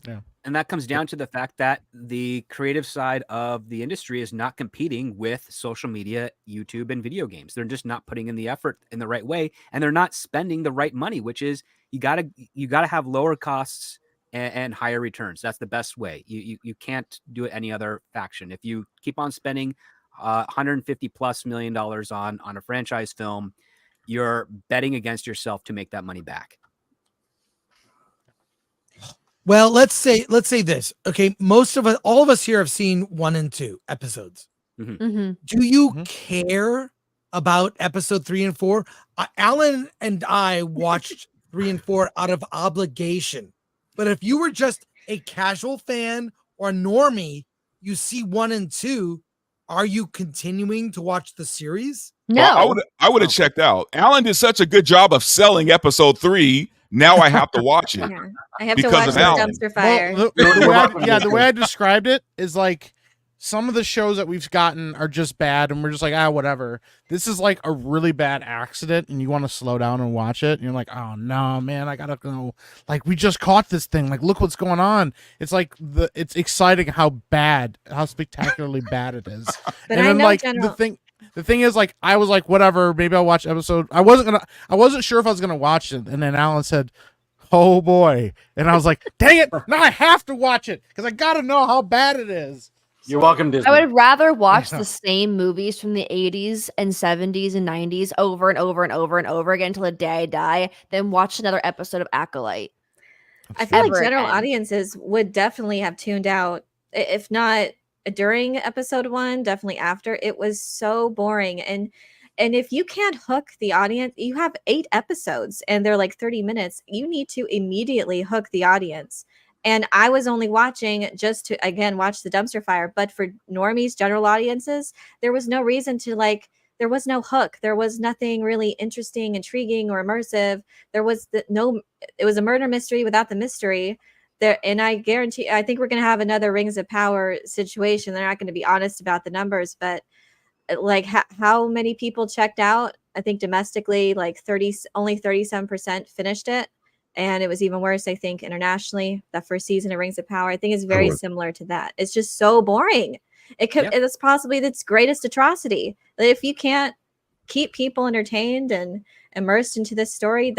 Yeah. And that comes down to the fact that the creative side of the industry is not competing with social media, YouTube, and video games. They're just not putting in the effort in the right way, and they're not spending the right money, which is you gotta have lower costs and higher returns. That's the best way. You can't do it any other faction. If you keep on spending $150+ million on a franchise film, you're betting against yourself to make that money back. Well, let's say this. Okay, all of us here have seen 1 and 2 episodes. Mm-hmm. Do you care about episode 3 and 4? Alan and I watched 3 and 4 out of obligation. But if you were just a casual fan or a normie, you see 1 and 2, are you continuing to watch the series? No. Well, I would have checked out. Alan did such a good job of selling episode 3. Now I have to watch it. Yeah. I have to Because watch of the Alan. dumpster fire. Well, the way I described it is like some of the shows that we've gotten are just bad, and we're just like, whatever. This is like a really bad accident, and you want to slow down and watch it, and you're like, oh no, man, I gotta go. Like, we just caught this thing. Like, look what's going on. It's like it's exciting how spectacularly bad it is. But and I then know like General. the thing. The thing is, like, I was like, whatever, maybe I'll watch episode. I wasn't sure if I was gonna watch it, and then Alan said, "Oh boy," and I was like, "Dang it! Now I have to watch it because I gotta know how bad it is." You're welcome, Disney. I would rather watch Yeah. the same movies from the 80s and 70s and 90s over and over and over and over again until the day I die than watch another episode of Acolyte. I feel like Ever general again. audiences would definitely have tuned out, if not during episode 1, definitely after. It was so boring, and if you can't hook the audience, you have 8 episodes and they're like 30 minutes. You need to immediately hook the audience. And I was only watching just to again watch the dumpster fire, but for normies, general audiences, there was no reason to there was no hook. There was nothing really interesting, intriguing, or immersive. There was no, it was a murder mystery without the mystery there. And I guarantee, I think we're going to have another Rings of Power situation. They're not going to be honest about the numbers, but like how many people checked out? I think domestically, like only 37% finished it. And it was even worse, I think, internationally. That first season of Rings of Power, I think, is very similar to that. It's just so boring. It's possibly its greatest atrocity. If you can't keep people entertained and immersed into this story,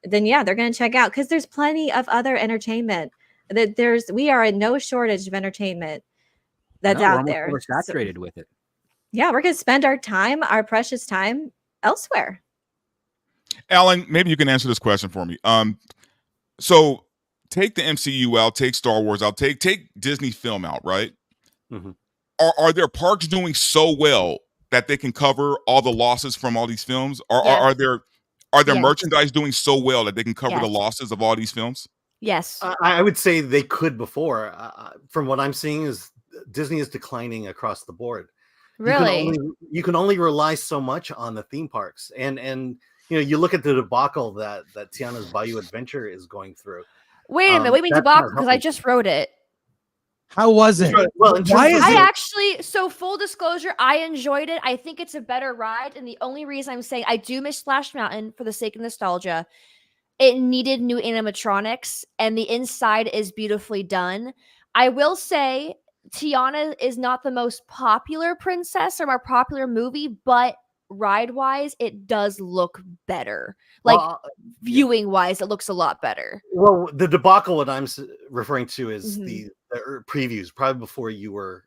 then yeah, they're going to check out, because there's plenty of other entertainment. We are in no shortage of entertainment that's out there. We're saturated with it. Yeah, we're going to spend our precious time elsewhere. Alan, maybe you can answer this question for me. So take the MCU out, take Star Wars out, take Disney film out, right? Mm-hmm. Are their parks doing so well that they can cover all the losses from all these films? Are their Yes. merchandise doing so well that they can cover the Yes. losses of all these films? Yes. I would say they could before. From what I'm seeing, is Disney is declining across the board. Really? You can only rely so much on the theme parks, and you look at the debacle that Tiana's Bayou Adventure is going through. Wait a minute. Wait, that's not debacle, because I helping. just wrote it. How was it? Well, in Why terms is of- it? I actually, so full disclosure, I enjoyed it. I think it's a better ride. And the only reason I'm saying I do miss Splash Mountain for the sake of nostalgia, it needed new animatronics and the inside is beautifully done. I will say Tiana is not the most popular princess or more popular movie, but ride wise, it does look better. Like viewing wise, it looks a lot better. Well, the debacle what I'm referring to is Mhm. the previews, probably before you were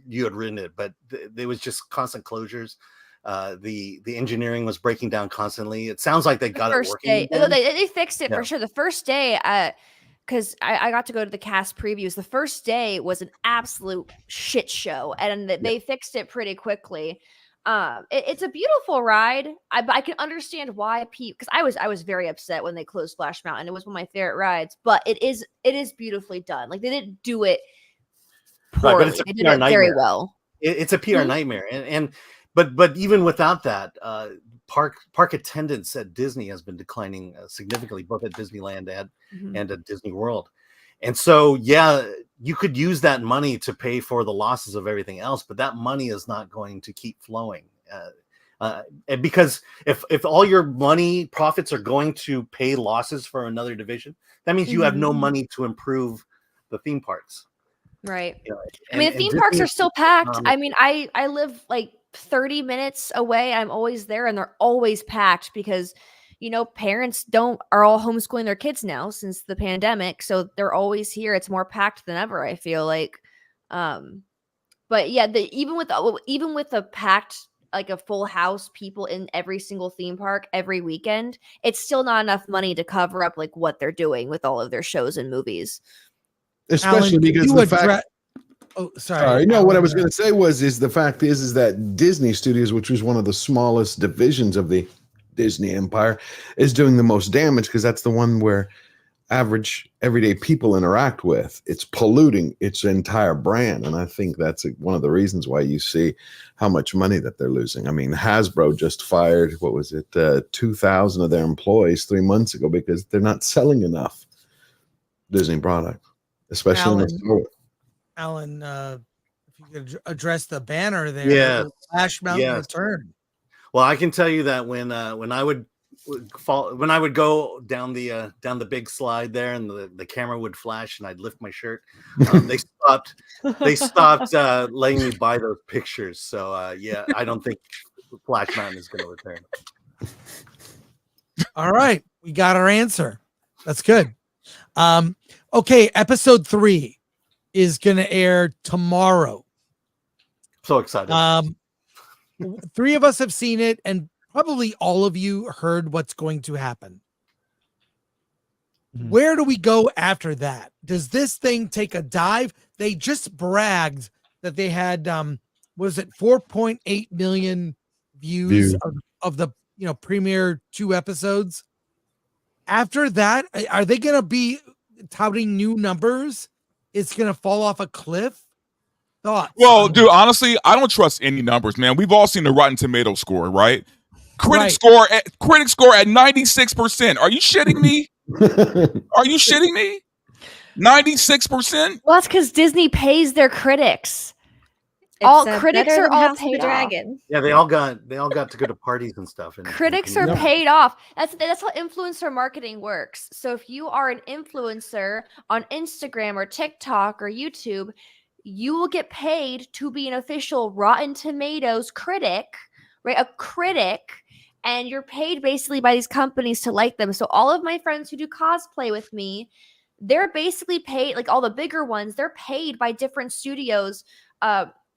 you had written it, but there was just constant closures. The engineering was breaking down constantly. It sounds like they got it First working. day, again. they fixed it Yeah. for sure. The first day, because I got to go to the cast previews. The first day was an absolute shit show, and they fixed it pretty quickly. It's a beautiful ride. I can understand why people, because I was very upset when they closed Splash Mountain. It was one of my favorite rides, but it is beautifully done. Like, they didn't do it Right, poorly. but it's a They did PR it very nightmare. well. It's a PR Mhm. nightmare, but even without that, park attendance at Disney has been declining significantly, both at Disneyland Mhm. and at Disney World. And so, yeah, you could use that money to pay for the losses of everything else, but that money is not going to keep flowing. And because if all your money profits are going to pay losses for another division, that means you have no Mhm. money to improve the theme parks. Right. You know, I mean, the and theme parks Disney are is still packed. economic. I mean, I live like 30 minutes away. I'm always there, and they're always packed because, parents are all homeschooling their kids now since the pandemic, so they're always here. It's more packed than ever, I feel like. But yeah, even with a packed, like a full house, people in every single theme park every weekend, it's still not enough money to cover up like what they're doing with all of their shows and movies. Especially Alan, because you the fact. Oh, sorry. No, what I Alan, was going to say is the fact is that Disney Studios, which was one of the smallest divisions of the Disney empire, is doing the most damage because that's the one where average everyday people interact with. It's polluting its entire brand, and I think that's one of the reasons why you see how much money that they're losing. I mean, Hasbro just fired 2,000 of their employees 3 months ago because they're not selling enough Disney product, especially in the store. Alan, if you could address the banner there, Yeah. the Splash Mountain Yes. Return. Well, I can tell you that when I would when I would go down the big slide there, and the camera would flash, and I'd lift my shirt. They stopped letting me buy those pictures. So yeah, I don't think Flash Mountain is going to return. All right, we got our answer. That's good. Okay, episode 3 is going to air tomorrow. So excited. 3 of us have seen it, and probably all of you heard what's going to happen. Mhm. Where do we go after that? Does this thing take a dive? They just bragged that they had was it 4.8 million views of the premiere 2 episodes. After that, are they going to be touting new numbers? It's going to fall off a cliff? Thoughts? Well, dude, honestly, I don't trust any numbers, man. We've all seen the Rotten Tomato score, right? Critic score at 96%. Are you shitting me? Are you shitting me? 96%? Well, that's because Disney pays their critics. It's, All better critics are than all House of the paid off. Dragon. Yeah, they all got to go to parties and stuff. And Critics are paid off. That's how influencer marketing works. So if you are an influencer on Instagram or TikTok or YouTube, you will get paid to be an official Rotten Tomatoes critic, right? A critic, and you're paid basically by these companies to like them. So all of my friends who do cosplay with me, they're basically paid, like all the bigger ones, they're paid by different studios.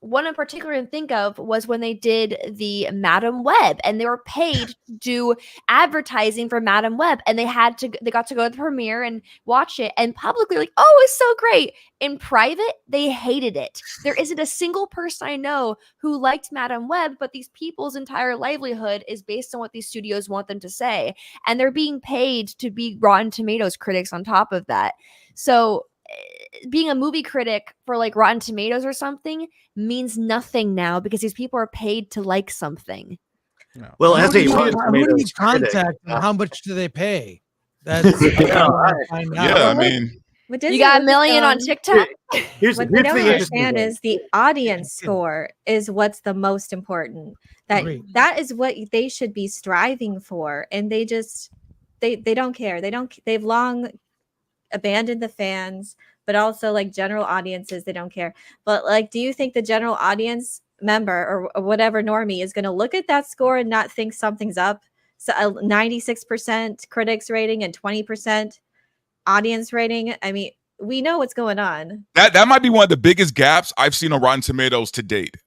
One in particular I think of was when they did the Madam Web, and they were paid to do advertising for Madam Web, and they got to go to the premiere and watch it, and publicly like, oh, it's so great. In private, they hated it. There isn't a single person I know who liked Madam Web, but these people's entire livelihood is based on what these studios want them to say, and they're being paid to be Rotten Tomatoes critics on top of that. So being a movie critic for like Rotten Tomatoes or something means nothing now, because these people are paid to like something. No. Well, as a who Rotten do you Tomatoes critic, contact and how much do they pay? That's Yeah, I mean, What You got $1 million on TikTok? Here's What the they don't interesting understand thing. is the audience score is what's the most important. Agreed. That is what they should be striving for, and they don't care. They've long abandoned the fans, but also like general audiences, they don't care. But like, do you think the general audience member or whatever normie is going to look at that score and not think something's up? So a 96% critics rating and 20% audience rating. I mean, we know what's going on. that might be one of the biggest gaps I've seen on Rotten Tomatoes to date.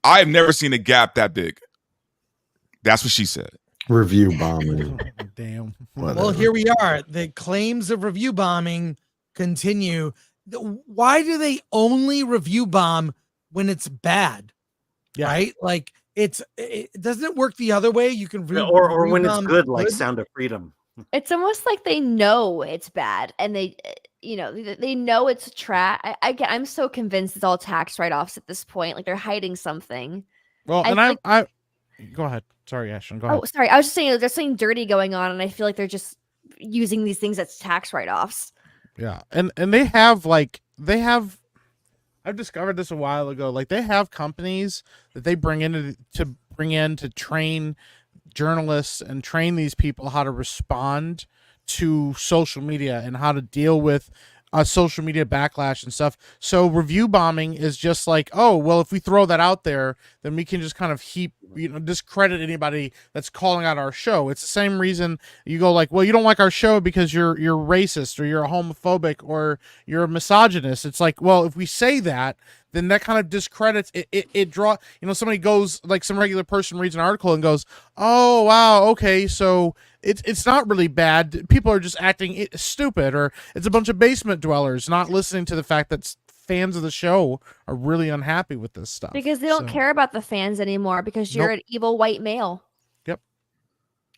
I have never seen a gap that big. That's what she said. Review bombing. Damn. Well, here we are. The claims of review bombing continue. Why do they only review bomb when it's bad? Yeah. Right? Like it doesn't work the other way. You can or when it's bomb good, like Sound of Freedom. It's almost like they know it's bad, and they know it's trash. I'm so convinced it's all tax write-offs at this point. Like they're hiding something. Well, I and think- I go ahead. Sorry, Ashton. Go ahead. Oh, sorry. I was just saying there's something dirty going on, and I feel like they're just using these things as tax write-offs. Yeah, and I've discovered this a while ago. Like they have companies that they bring in to train journalists and train these people how to respond to social media and how to deal with social media backlash and stuff. So review bombing is just like, oh, well, if we throw that out there, then we can just kind of discredit anybody that's calling out our show. It's the same reason you go like, well, you don't like our show because you're racist or you're homophobic or you're a misogynist. It's like, well, if we say that, then that kind of discredits it. Somebody goes, like some regular person reads an article and goes, oh, wow, okay, so it's not really bad. People are just acting stupid, or it's a bunch of basement dwellers not listening to the fact that fans of the show are really unhappy with this stuff. Because they don't care about the fans anymore, because you're an evil white male. Yep.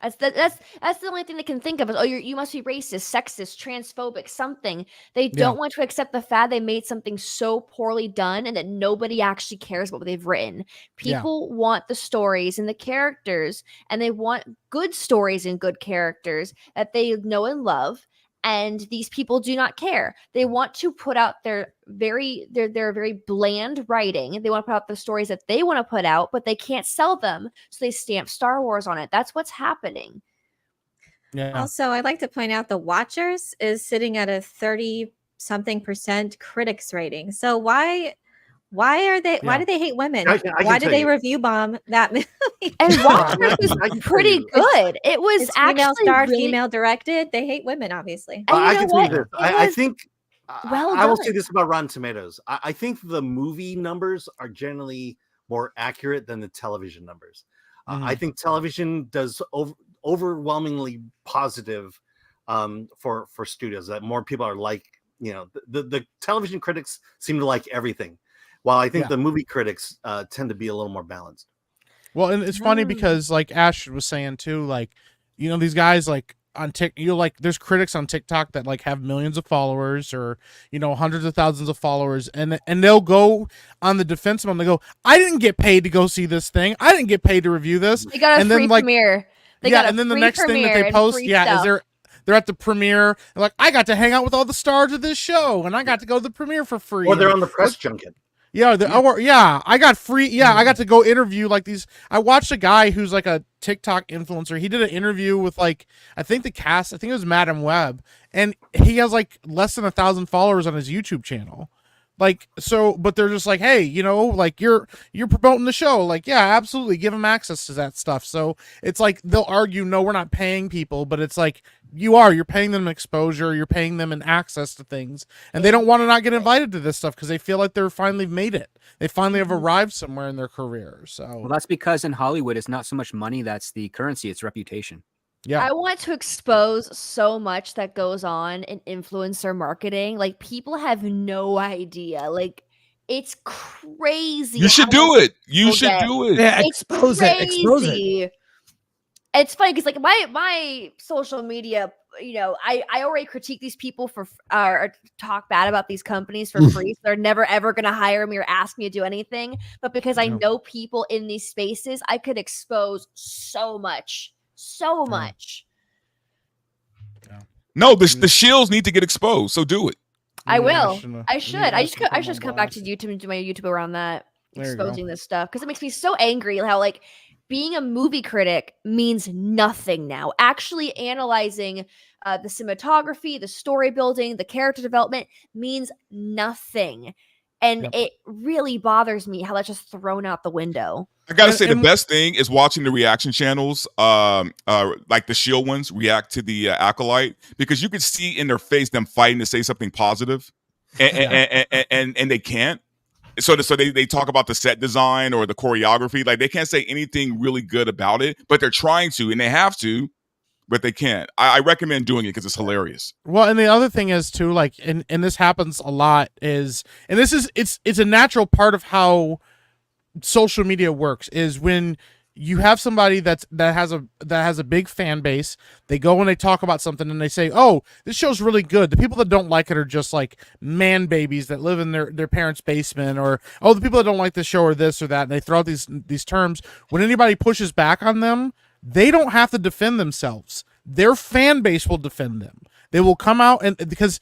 That's the only thing they can think of is, oh, you must be racist, sexist, transphobic, something. They don't want to accept the fact they made something so poorly done and that nobody actually cares about what they've written. People want the stories and the characters, and they want good stories and good characters that they know and love. And these people do not care. They want to put out their very bland writing. They want to put out the stories that they want to put out, but they can't sell them. So they stamp Star Wars on it. That's what's happening. Yeah. Also, I'd like to point out the Watchers is sitting at a 30-something% critics rating. So why do they hate women? I can Why did tell they you. review bomb that movie? And Watchers was I can tell pretty you. good. It was It's female actually starred, really, female directed. They hate women, obviously. and you I know can tell you what? this. It I was think well I will say done. this about Rotten Tomatoes. I think the movie numbers are generally more accurate than the television numbers. I think television does overwhelmingly positive for studios, that more people are like, the television critics seem to like everything, while I think the movie critics tend to be a little more balanced. Well, and it's funny because like Ash was saying too, like, these guys like on TikTok, there's critics on TikTok that like have millions of followers or, hundreds of thousands of followers, and they'll go on the defensive and they go, I didn't get paid to go see this thing. I didn't get paid to review this. They got a and free then like premiere. and then the next thing that they post, is they're at the premiere. They're like, I got to hang out with all the stars of this show, and I got to go to the premiere for free. Or they're on the press junket. I got free. Yeah, I got to go interview like these. I watched a guy who's like a TikTok influencer. He did an interview with like, I think the cast, I think it was Madam Web, and he has like less than 1,000 followers on his YouTube channel. Like, so, but they're just like, hey, like you're promoting the show. Like, yeah, absolutely. Give them access to that stuff. So it's like, they'll argue, no, we're not paying people, but it's like, you're paying them exposure. You're paying them an access to things, and they don't want to not get invited to this stuff because they feel like they're finally made it. They finally have arrived somewhere in their career. So, well, that's because in Hollywood, it's not so much money that's the currency; it's reputation. Yeah, I want to expose so much that goes on in influencer marketing. Like, people have no idea. Like, it's crazy. You should do it. You should do it. Yeah, It's expose it. Expose it. crazy. It's funny because like my social media, I already critique these people for or talk bad about these companies for free. So they're never ever gonna hire me or ask me to do anything. But because I know people in these spaces, I could expose so much. No, the shills need to get exposed. So do it. I will. I Yeah, should. I should put just them come on back to blast. YouTube and do my YouTube around that, There you go. exposing this stuff because it makes me so angry. How like being a movie critic means nothing now. Actually analyzing the cinematography, the story building, the character development means nothing, and it really bothers me how that's just thrown out the window. I gotta say, the best thing is watching the reaction channels, like the Shield ones, react to the Acolyte, because you can see in their face them fighting to say something positive, and they can't. So they talk about the set design or the choreography, like they can't say anything really good about it, but they're trying to, and they have to, but they can't. I recommend doing it because it's hilarious. Well, and the other thing is too, like, and this happens a lot is, and this is it's a natural part of how social media works, is when you have somebody that has a big fan base, they go and they talk about something and they say, oh, this show's really good. The people that don't like it are just like man babies that live in their parents' basement, or, oh, the people that don't like this show are this or that, and they throw out these terms. When anybody pushes back on them, they don't have to defend themselves. Their fan base will defend them. They will come out, and because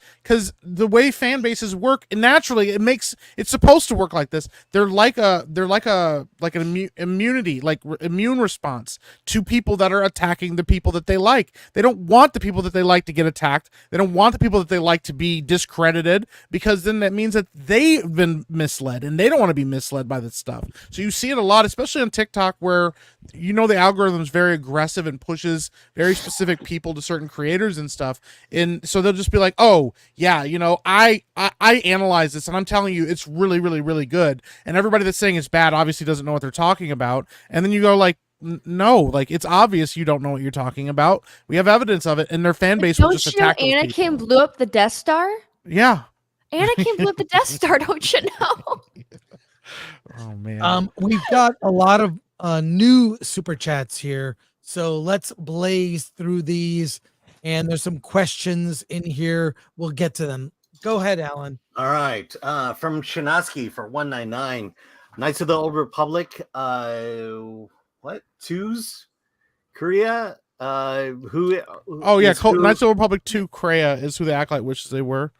the way fan bases work, naturally it's supposed to work like this. They're like an immunity, like immune response to people that are attacking the people that they like. They don't want the people that they like to get attacked. They don't want the people that they like to be discredited, because then that means that they've been misled, and they don't want to be misled by this stuff. So you see it a lot, especially on TikTok, where the algorithm is very aggressive and pushes very specific people to certain creators and stuff. And so they'll just be like, oh yeah, I analyze this and I'm telling you it's really, really, really good. And everybody that's saying it's bad obviously doesn't know what they're talking about. And then you go like, no, like, it's obvious you don't know what you're talking about. We have evidence of it, and their fan base will just attack those Anakin people. blew up the Death Star? Yeah. Anakin blew up the Death Star, don't you know? Oh man. We've got a lot of new super chats here, so let's blaze through these. And there's some questions in here. We'll get to them. Go ahead, Alan. All right. From Shinaski for 199. Knights of the Old Republic. What? Twos? Korea? Who? Oh yeah, is who? Knights of the Republic 2 Kreia is who the Acolyte wishes they were.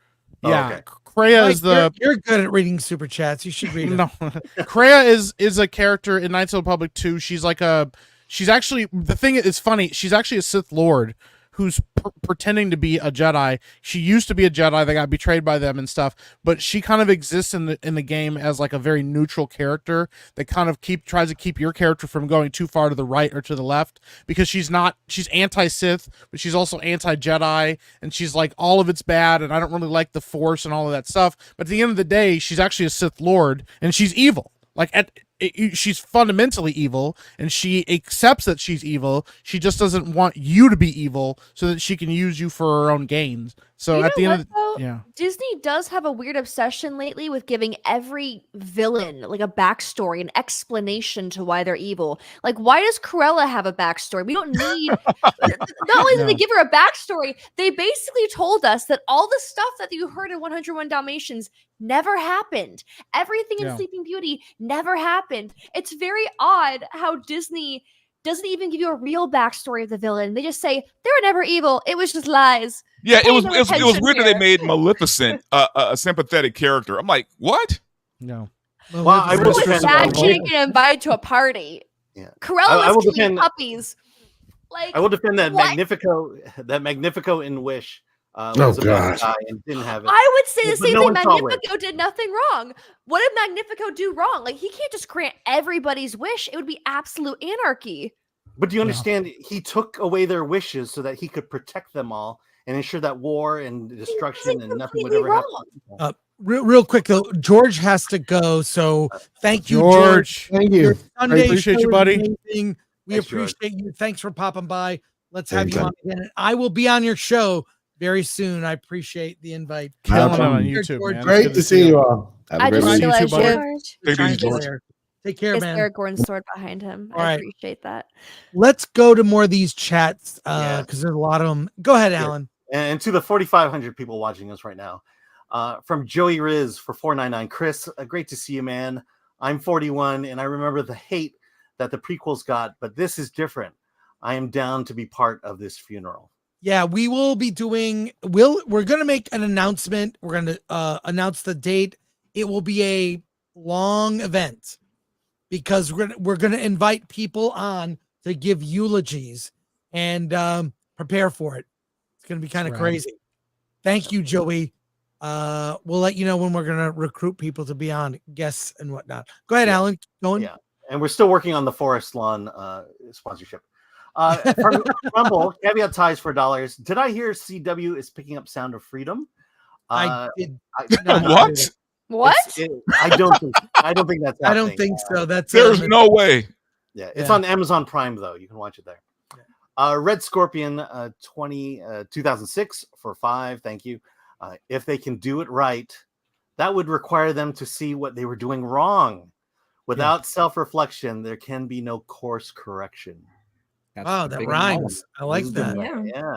Oh, Yeah, okay. Kreia Mike, is the you're good at reading super chats. You should read them. no. Kreia is a character in Knights of the Republic 2. She's actually, the thing is funny. She's actually a Sith Lord who's pretending to be a Jedi. She used to be a Jedi that got betrayed by them and stuff, but she kind of exists in the game as like a very neutral character that kind of tries to keep your character from going too far to the right or to the left, because she's anti-Sith, but she's also anti-Jedi, and she's like, all of it's bad, and I don't really like the Force and all of that stuff. But at the end of the day, she's actually a Sith Lord, and she's evil. Like she's fundamentally evil, and she accepts that she's evil. She just doesn't want you to be evil so that she can use you for her own gains. So You at the know end of what, though? yeah. Disney does have a weird obsession lately with giving every villain like a backstory, an explanation to why they're evil. Like, why does Cruella have a backstory? We don't need. Not only did they give her a backstory, they basically told us that all the stuff that you heard in 101 Dalmatians never happened. Everything in Sleeping Beauty never happened. It's very odd how Disney doesn't even give you a real backstory of the villain. They just say they were never evil. It was just lies. Yeah, Pay it was no weird that they attention made Maleficent a sympathetic character. I'm like, what? No. Well, I will Who was defend. sad she didn't get invited to a party? Yeah. Cruella I was will killing defend- puppies. Like, I will defend that what? Magnifico in Wish. Oh, Was a bad gosh. guy and didn't have it. I would say the But same no thing. one saw it. Magnifico did nothing wrong. What did Magnifico do wrong? Like, he can't just grant everybody's wish. It would be absolute anarchy. But do you understand? He took away their wishes so that he could protect them all and ensure that war and destruction and nothing would ever happen. Real quick though, George has to go, so thank you, George. Thank Your you. Sunday appreciate show you, is buddy. amazing. We Thanks, George. appreciate you. Thanks for popping by. Let's have you Anytime. on again. I will be on your show very soon. I appreciate the invite. Killing it Awesome. on Here, YouTube, George. man. It's Great good to see you all. Have a I great just week. week. realized You too, George Take it easy, Take George. care. Take care, is man. Eric Gordon's sword behind him. All I right. appreciate that. Let's go to more of these chats Yeah. because there's a lot of them. Go ahead, Yeah. Alan. And to the 4,500 people watching us right now, from Joey Riz for 499. Chris, great to see you, man. I'm 41, and I remember the hate that the prequels got, but this is different. I am down to be part of this funeral. Yeah, we will be doing. We're gonna make an announcement. We're gonna announce the date. It will be a long event because we're gonna invite people on to give eulogies and prepare for it. It's gonna be kind of Rad. crazy. Thank you, Joey. We'll let you know when we're gonna recruit people to be on, guests and whatnot. Go ahead, Yeah. Alan. Keep going. Yeah. And we're still working on the Forest Lawn sponsorship. From Rumble, caveat ties for $. Did I hear CW is picking up Sound of Freedom? I did. What? What? I don't think that's happening. I don't think so. That's There's no way. Yeah, it's Yeah. on Amazon Prime though. You can watch it there. Red Scorpion 2006 for 5. Thank you. If they can do it right, that would require them to see what they were doing wrong. Without self-reflection, there can be no course correction. That's Wow, a that big rhymes. I like This is that. good. Yeah.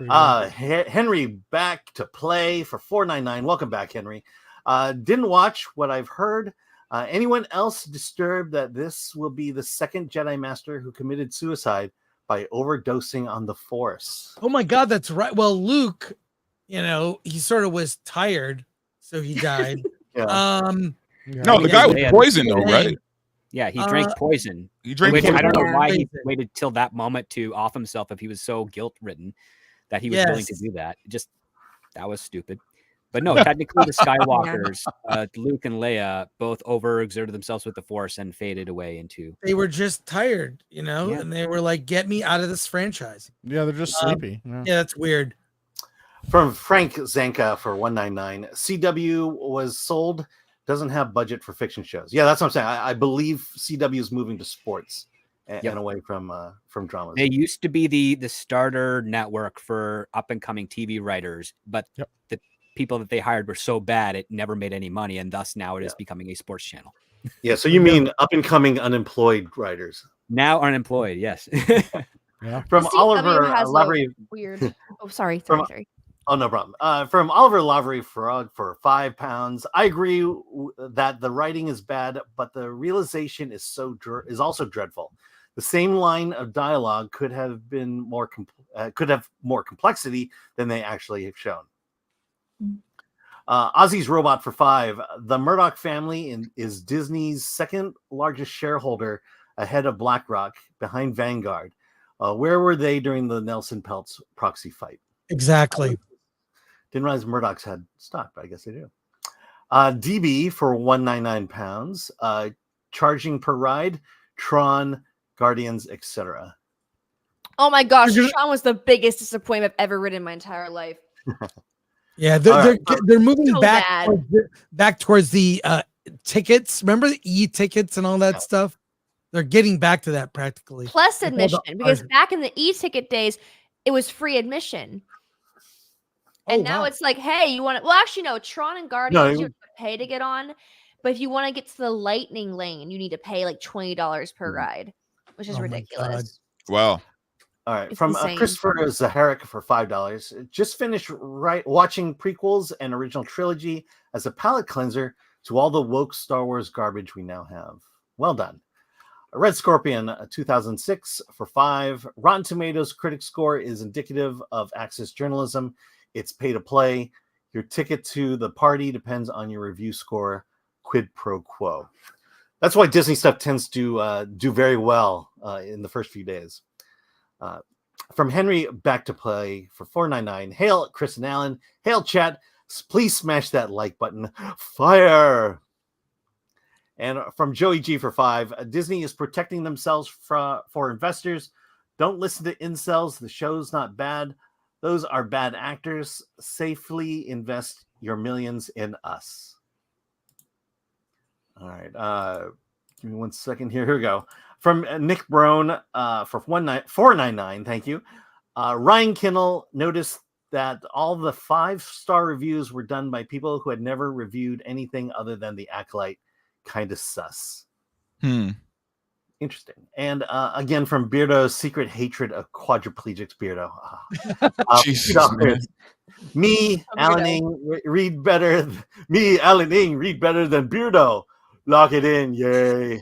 Yeah. Henry back to play for 499. Welcome back, Henry. Didn't watch what I've heard. Anyone else disturbed that this will be the second Jedi Master who committed suicide by overdosing on the Force? Oh my God, that's right. Well, Luke, he sort of was tired, so he died. Yeah. No, the Yeah, guy was yeah. poisoned, though, right? Yeah, he drank poison. He drank Which poison. I don't know Yeah. why he Poison. waited till that moment to off himself if he was so guilt-ridden that he was willing to Yes. do that. That was stupid. But no, technically the Skywalkers, Luke and Leia, both overexerted themselves with the Force and faded away into. They were just tired, Yeah. and they were like, "Get me out of this franchise." Yeah, they're just sleepy. Yeah. Yeah, that's weird. From Frank Zanka for 199. CW was sold, doesn't have budget for fiction shows. Yeah, that's what I'm saying. I believe CW is moving to sports and Yep. away from dramas. They used to be the starter network for up and coming TV writers, but Yep. the people that they hired were so bad it never made any money, and thus now it is becoming a sports channel. Yeah, so you mean up and coming unemployed writers? Now unemployed, yes. From CW Oliver has a Lavery. weird. Oh, sorry. From- Sorry. Oh, no problem. From Oliver Lavery Frog for £5. I agree that the writing is bad, but the realization is also dreadful. The same line of dialogue could have been more more complexity than they actually have shown. Ozzy's Robot for 5. The Murdoch family is Disney's second largest shareholder ahead of BlackRock, behind Vanguard. Where were they during the Nelson Peltz proxy fight? Exactly. Didn't realize Murdoch's had stock, but I guess they do. DB for £199. Charging per ride, Tron, Guardians, etc. Oh my gosh, Tron was the biggest disappointment I've ever ridden in my entire life. Yeah, they're moving So back towards the tickets. Remember the e-tickets and all that stuff? They're getting back to that practically. Plus admission, because back in the e-ticket days, it was free admission. And now it's like, hey, you want to? Well, actually, no. Tron and Guardians, you have to pay to get on, but if you want to get to the Lightning Lane, you need to pay like $20 per ride, which is ridiculous. Wow. All right, It's from insane. Christopher Zaharik for $5. Just finished watching prequels and original trilogy as a palate cleanser to all the woke Star Wars garbage we now have. Well done. Red Scorpion 2006 for $5. Rotten Tomatoes critic score is indicative of access journalism. It's pay to play. Your ticket to the party depends on your review score. Quid pro quo. That's why Disney stuff tends to do very well in the first few days. From Henry Back to Play for $4.99. Hail Chris and Alan. Hail chat. Please smash that like button. Fire. And from Joey G for $5. Disney is protecting themselves for investors. Don't listen to incels. The show's not bad. Those are bad actors. Safely invest your millions in us. All right. Give me 1 second here. Here we go. From Nick Brown for $4.99. Thank you. Ryan Kinnell noticed that all the 5-star reviews were done by people who had never reviewed anything other than The Acolyte. Kind of sus. Interesting. And again, from Beardo's Secret Hatred of Quadriplegics. Beardo. Jesus, man. Me, Alan Ing, read better. Me, Alan Ing, read better than Beardo. Lock it in. Yay.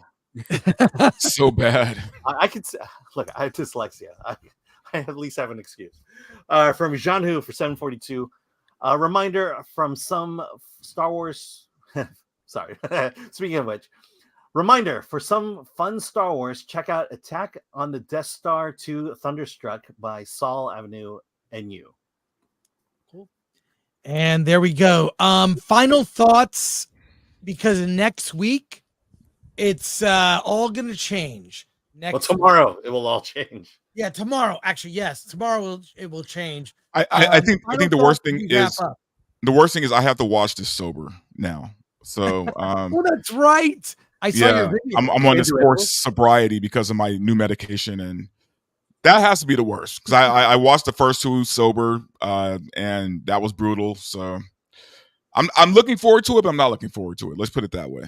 So bad. I could say, look, I have dyslexia. I at least have an excuse. From Jean-Hu for $7.42. A reminder from some Star Wars. Sorry. Speaking of which, reminder for some fun Star Wars, check out Attack on the Death Star 2 Thunderstruck by Saul Avenue NU. Cool. And there we go. Final thoughts, because next week it's all going to change. Tomorrow it will all change. Yeah, tomorrow. Actually, yes, tomorrow it will change. I think the worst thing is I have to watch this sober now. So oh, that's right. I saw your video. I'm on this forced sobriety because of my new medication, and that has to be the worst because I watched the first 2 sober, and that was brutal. So I'm looking forward to it, but I'm not looking forward to it. Let's put it that way.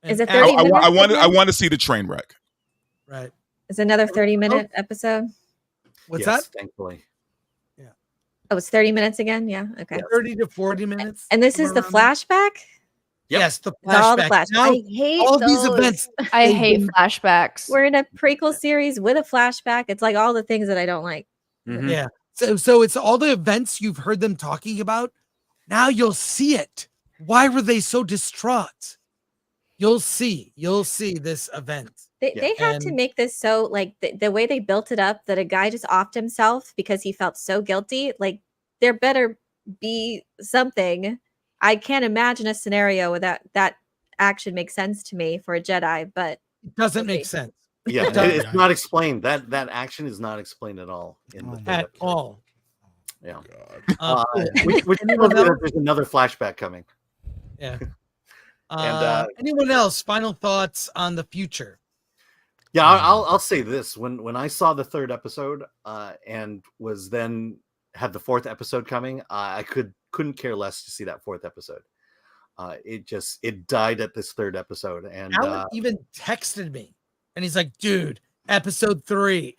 Is it 30 minutes? I want to see the train wreck. Right. It's another 30-minute episode. What's that? Thankfully. Yeah. Oh, it's 30 minutes again. Yeah. Okay. 30 to 40 minutes. And this is the flashback. Yes, the It's all the flashback. flashbacks. Now, I hate all those. these events. I hate flashbacks. We're in a prequel series with a flashback. It's like all the things that I don't like. Yeah. So it's all the events you've heard them talking about. Now you'll see it. Why were they so distraught? You'll see this event. They have to make this so like the way they built it up that a guy just offed himself because he felt so guilty. Like there better be something. I can't imagine a scenario where that action makes sense to me for a Jedi, but it doesn't make sense. Yeah, it's not explained. That action is not explained at all in the at all. Yeah. Which there's another flashback coming. Yeah. And anyone else? Final thoughts on the future? Yeah, I'll say this: when I saw the 3rd episode, and was then had the 4th episode coming, I couldn't care less to see that 4th episode. It died at this 3rd episode, and Alan even texted me, and he's like, "Dude, episode 3."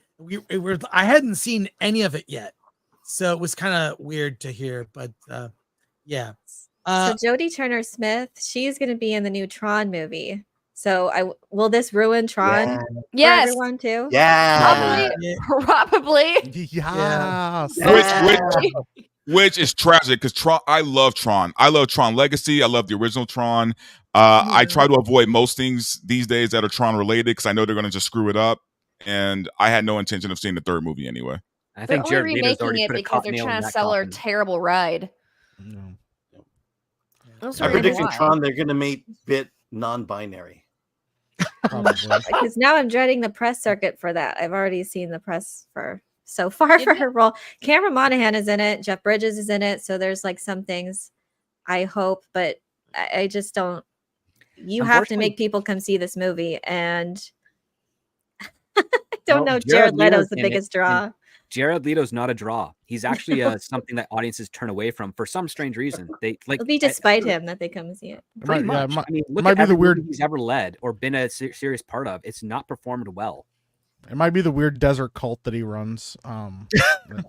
I hadn't seen any of it yet, so it was kind of weird to hear. But yeah. So Jodie Turner-Smith, she's going to be in the new Tron movie. So will this ruin Tron for everyone too? Yeah. Probably. Yes. Which is tragic because Tron. I love Tron. I love Tron Legacy. I love the original Tron. I try to avoid most things these days that are Tron related because I know they're going to just screw it up. and I had no intention of seeing the third movie anyway. I They're think only Jared Leto's remaking already it put a because they're nail in trying to that sell our coffin. terrible ride. No. Those I are predict in why. Tron they're going to make Bit non-binary. Probably. Because now I'm dreading the press circuit for that. I've already seen the press for so far for her role. Cameron Monaghan is in it. Jeff Bridges is in it. So there's like some things I hope, but I just don't. You have to make people come see this movie, and I don't know. Jared Leto's the biggest draw. Jared Leto's not a draw. He's actually something that audiences turn away from for some strange reason. They like It'll be despite him that they come and see it. pretty Yeah, much. I mean, look might at be the every weird- movie he's ever led or been a serious part of. It's not performed well. It might be the weird desert cult that he runs.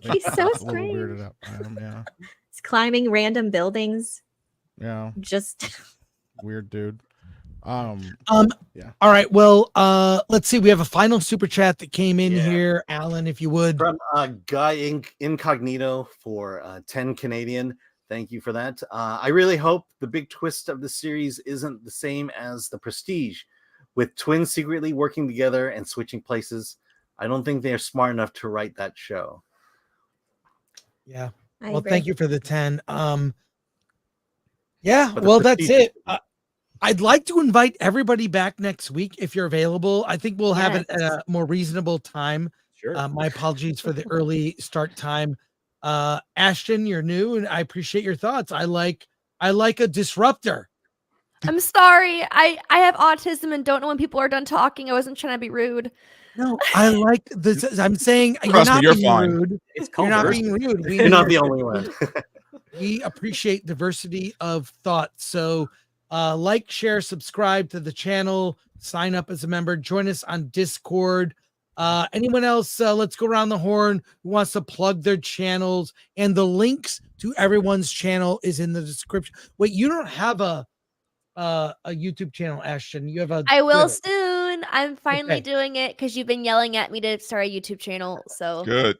He's so a little strange. weirded out by him, yeah. He's climbing random buildings. Yeah. Just Weird dude. All right. Well, let's see. We have a final super chat that came in here, Alan, if you would. From Guy Incognito for 10 Canadian. Thank you for that. I really hope the big twist of the series isn't the same as The Prestige, with twins secretly working together and switching places. I don't think they're smart enough to write that show. Yeah. I Well, agree. thank you for the 10. Yeah, But the well, that's Prestige- it. I'd like to invite everybody back next week if you're available. I think we'll have it at a more reasonable time. Sure. My apologies for the early start time. Ashton, you're new, and I appreciate your thoughts. I like a disruptor. I'm sorry. I have autism and don't know when people are done talking. I wasn't trying to be rude. No, I like this. I'm saying you're Trust me, not you're being fine. rude. It's You're called not diversity. being rude. You're not the only one. We appreciate diversity of thought. So like, share, subscribe to the channel, sign up as a member, join us on Discord. Anyone else, let's go around the horn who wants to plug their channels, and the links to everyone's channel is in the description. Wait, you don't have a YouTube channel, Ashton. You have a I will Twitter. soon. I'm finally Okay. doing it because you've been yelling at me to start a YouTube channel. So Good.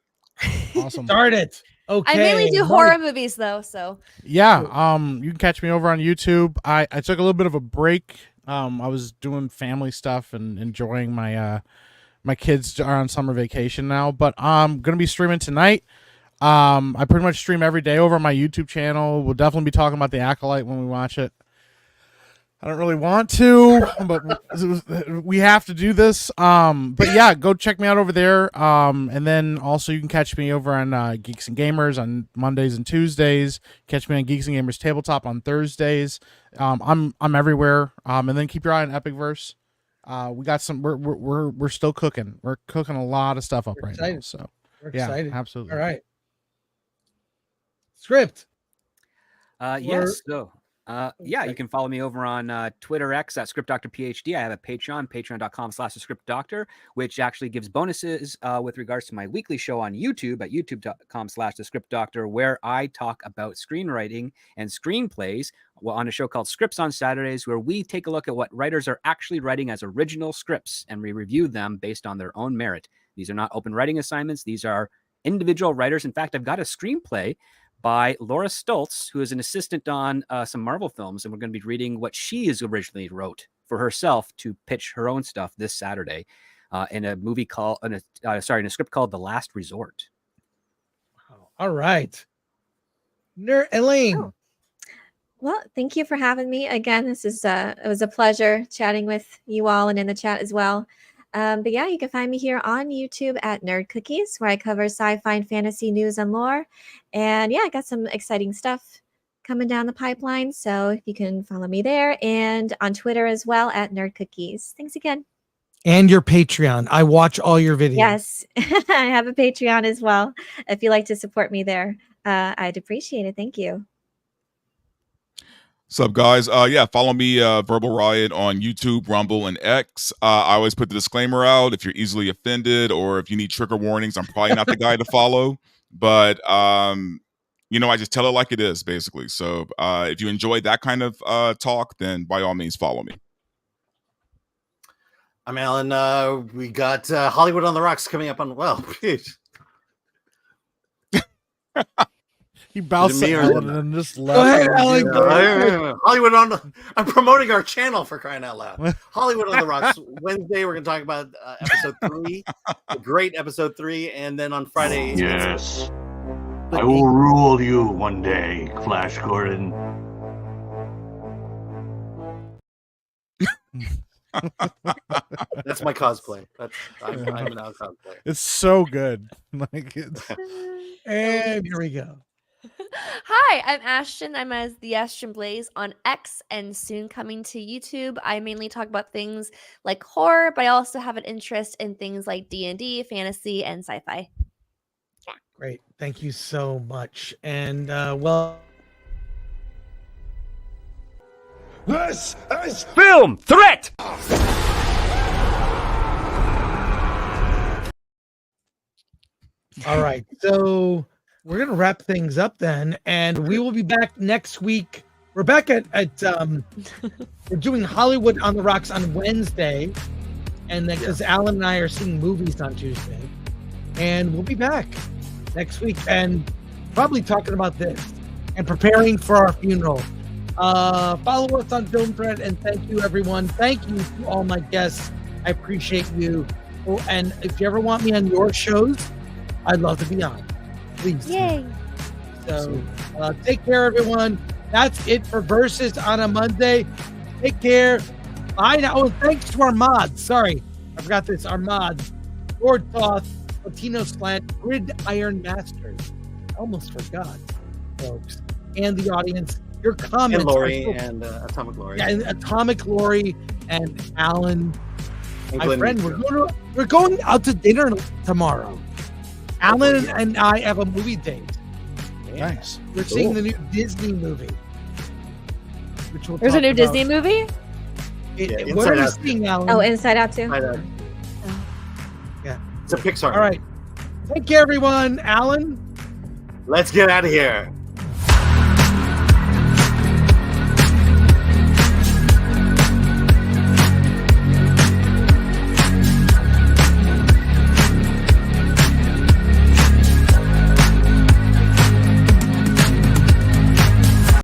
Awesome. Start it. Okay. I mainly do Mike. horror movies though. So Yeah, you can catch me over on YouTube. I took a little bit of a break. I was doing family stuff and enjoying my my kids are on summer vacation now, but I'm gonna be streaming tonight. I pretty much stream every day over on my YouTube channel. We'll definitely be talking about the Acolyte when we watch it. I don't really want to, but we have to do this. But yeah, go check me out over there. And then also you can catch me over on Geeks and Gamers on Mondays and Tuesdays. Catch me on Geeks and Gamers Tabletop on Thursdays. I'm everywhere. And then keep your eye on Epicverse. We got some. We're still cooking. We're cooking a lot of stuff up We're right now. excited. So We're yeah, excited. absolutely. All right. Script. Yes. So, yeah, you can follow me over on Twitter X at Script Doctor PhD. I have a Patreon, patreon.com/thescriptdoctor, which actually gives bonuses with regards to my weekly show on YouTube at youtube.com/thescriptdoctor, where I talk about screenwriting and screenplays on a show called Scripts on Saturdays, where we take a look at what writers are actually writing as original scripts and we review them based on their own merit. These are not open writing assignments. These are individual writers. In fact, I've got a screenplay by Laura Stoltz, who is an assistant on some Marvel films, and we're going to be reading what she is originally wrote for herself to pitch her own stuff this Saturday in a movie called, in a script called The Last Resort. All right. Elaine. Oh. Well, thank you for having me again. This is it was a pleasure chatting with you all and in the chat as well. But yeah, you can find me here on YouTube at Nerd Cookies, where I cover sci-fi and fantasy news and lore. And yeah, I got some exciting stuff coming down the pipeline. So you can follow me there, and on Twitter as well at Nerd Cookies. Thanks again. And your Patreon. I watch all your videos. Yes, I have a Patreon as well. If you like to support me there, I'd appreciate it. Thank you. What's up, guys? Yeah, follow me, Verbal Riot, on YouTube, Rumble, and X. I always put the disclaimer out. If you're easily offended or if you need trigger warnings, I'm probably not the guy to follow. But you know, I just tell it like it is, basically. So if you enjoy that kind of talk, then by all means, follow me. I'm Alan. We got Hollywood on the Rocks coming up on, well, He bounced me to or Ellen is it- and just Go left. ahead, her. Alan. Go ahead. Hollywood on the. I'm promoting our channel for crying out loud. Hollywood on the Rocks. Wednesday, we're going to talk about episode 3, a great episode 3, and then on Friday. Yes. I will rule you one day, Flash Gordon. That's my cosplay. I'm now a cosplayer. It's so good. Like it's And here we go. Hi, I'm Ashton. I'm as the Ashton Blaze on X and soon coming to YouTube. I mainly talk about things like horror, but I also have an interest in things like D&D, fantasy, and sci-fi. Great. Thank you so much. And well, This is Film Threat! all right. So we're gonna wrap things up then, and we will be back next week. We're back at we're doing Hollywood on the Rocks on Wednesday, and then because Alan and I are seeing movies on Tuesday, and we'll be back next week and probably talking about this and preparing for our funeral. Follow us on Film Thread, and thank you everyone. Thank you to all my guests. I appreciate you. Oh, and if you ever want me on your shows, I'd love to be on. Please. Yay! So take care, everyone. That's it for Versus on a Monday. Take care. Bye now. Oh, and thanks to our mods. Sorry, I forgot this. Our mods: Lord Thoth, Latino Slant, Gridiron Masters. I almost forgot, folks, and the audience. Your comments, And Lori are so- and Atomic Lori. yeah, and Atomic Lori and Alan. And My Glenn friend, Nitro. we're going out to dinner tomorrow. Alan and I have a movie date. nice. We're seeing the new Disney movie. Which we'll There's a talk new about. Disney movie? Yeah, What are Inside we Out. seeing, Alan? Oh, Inside Out too. It's a Pixar. All right. Take care, everyone. Alan. Let's get out of here.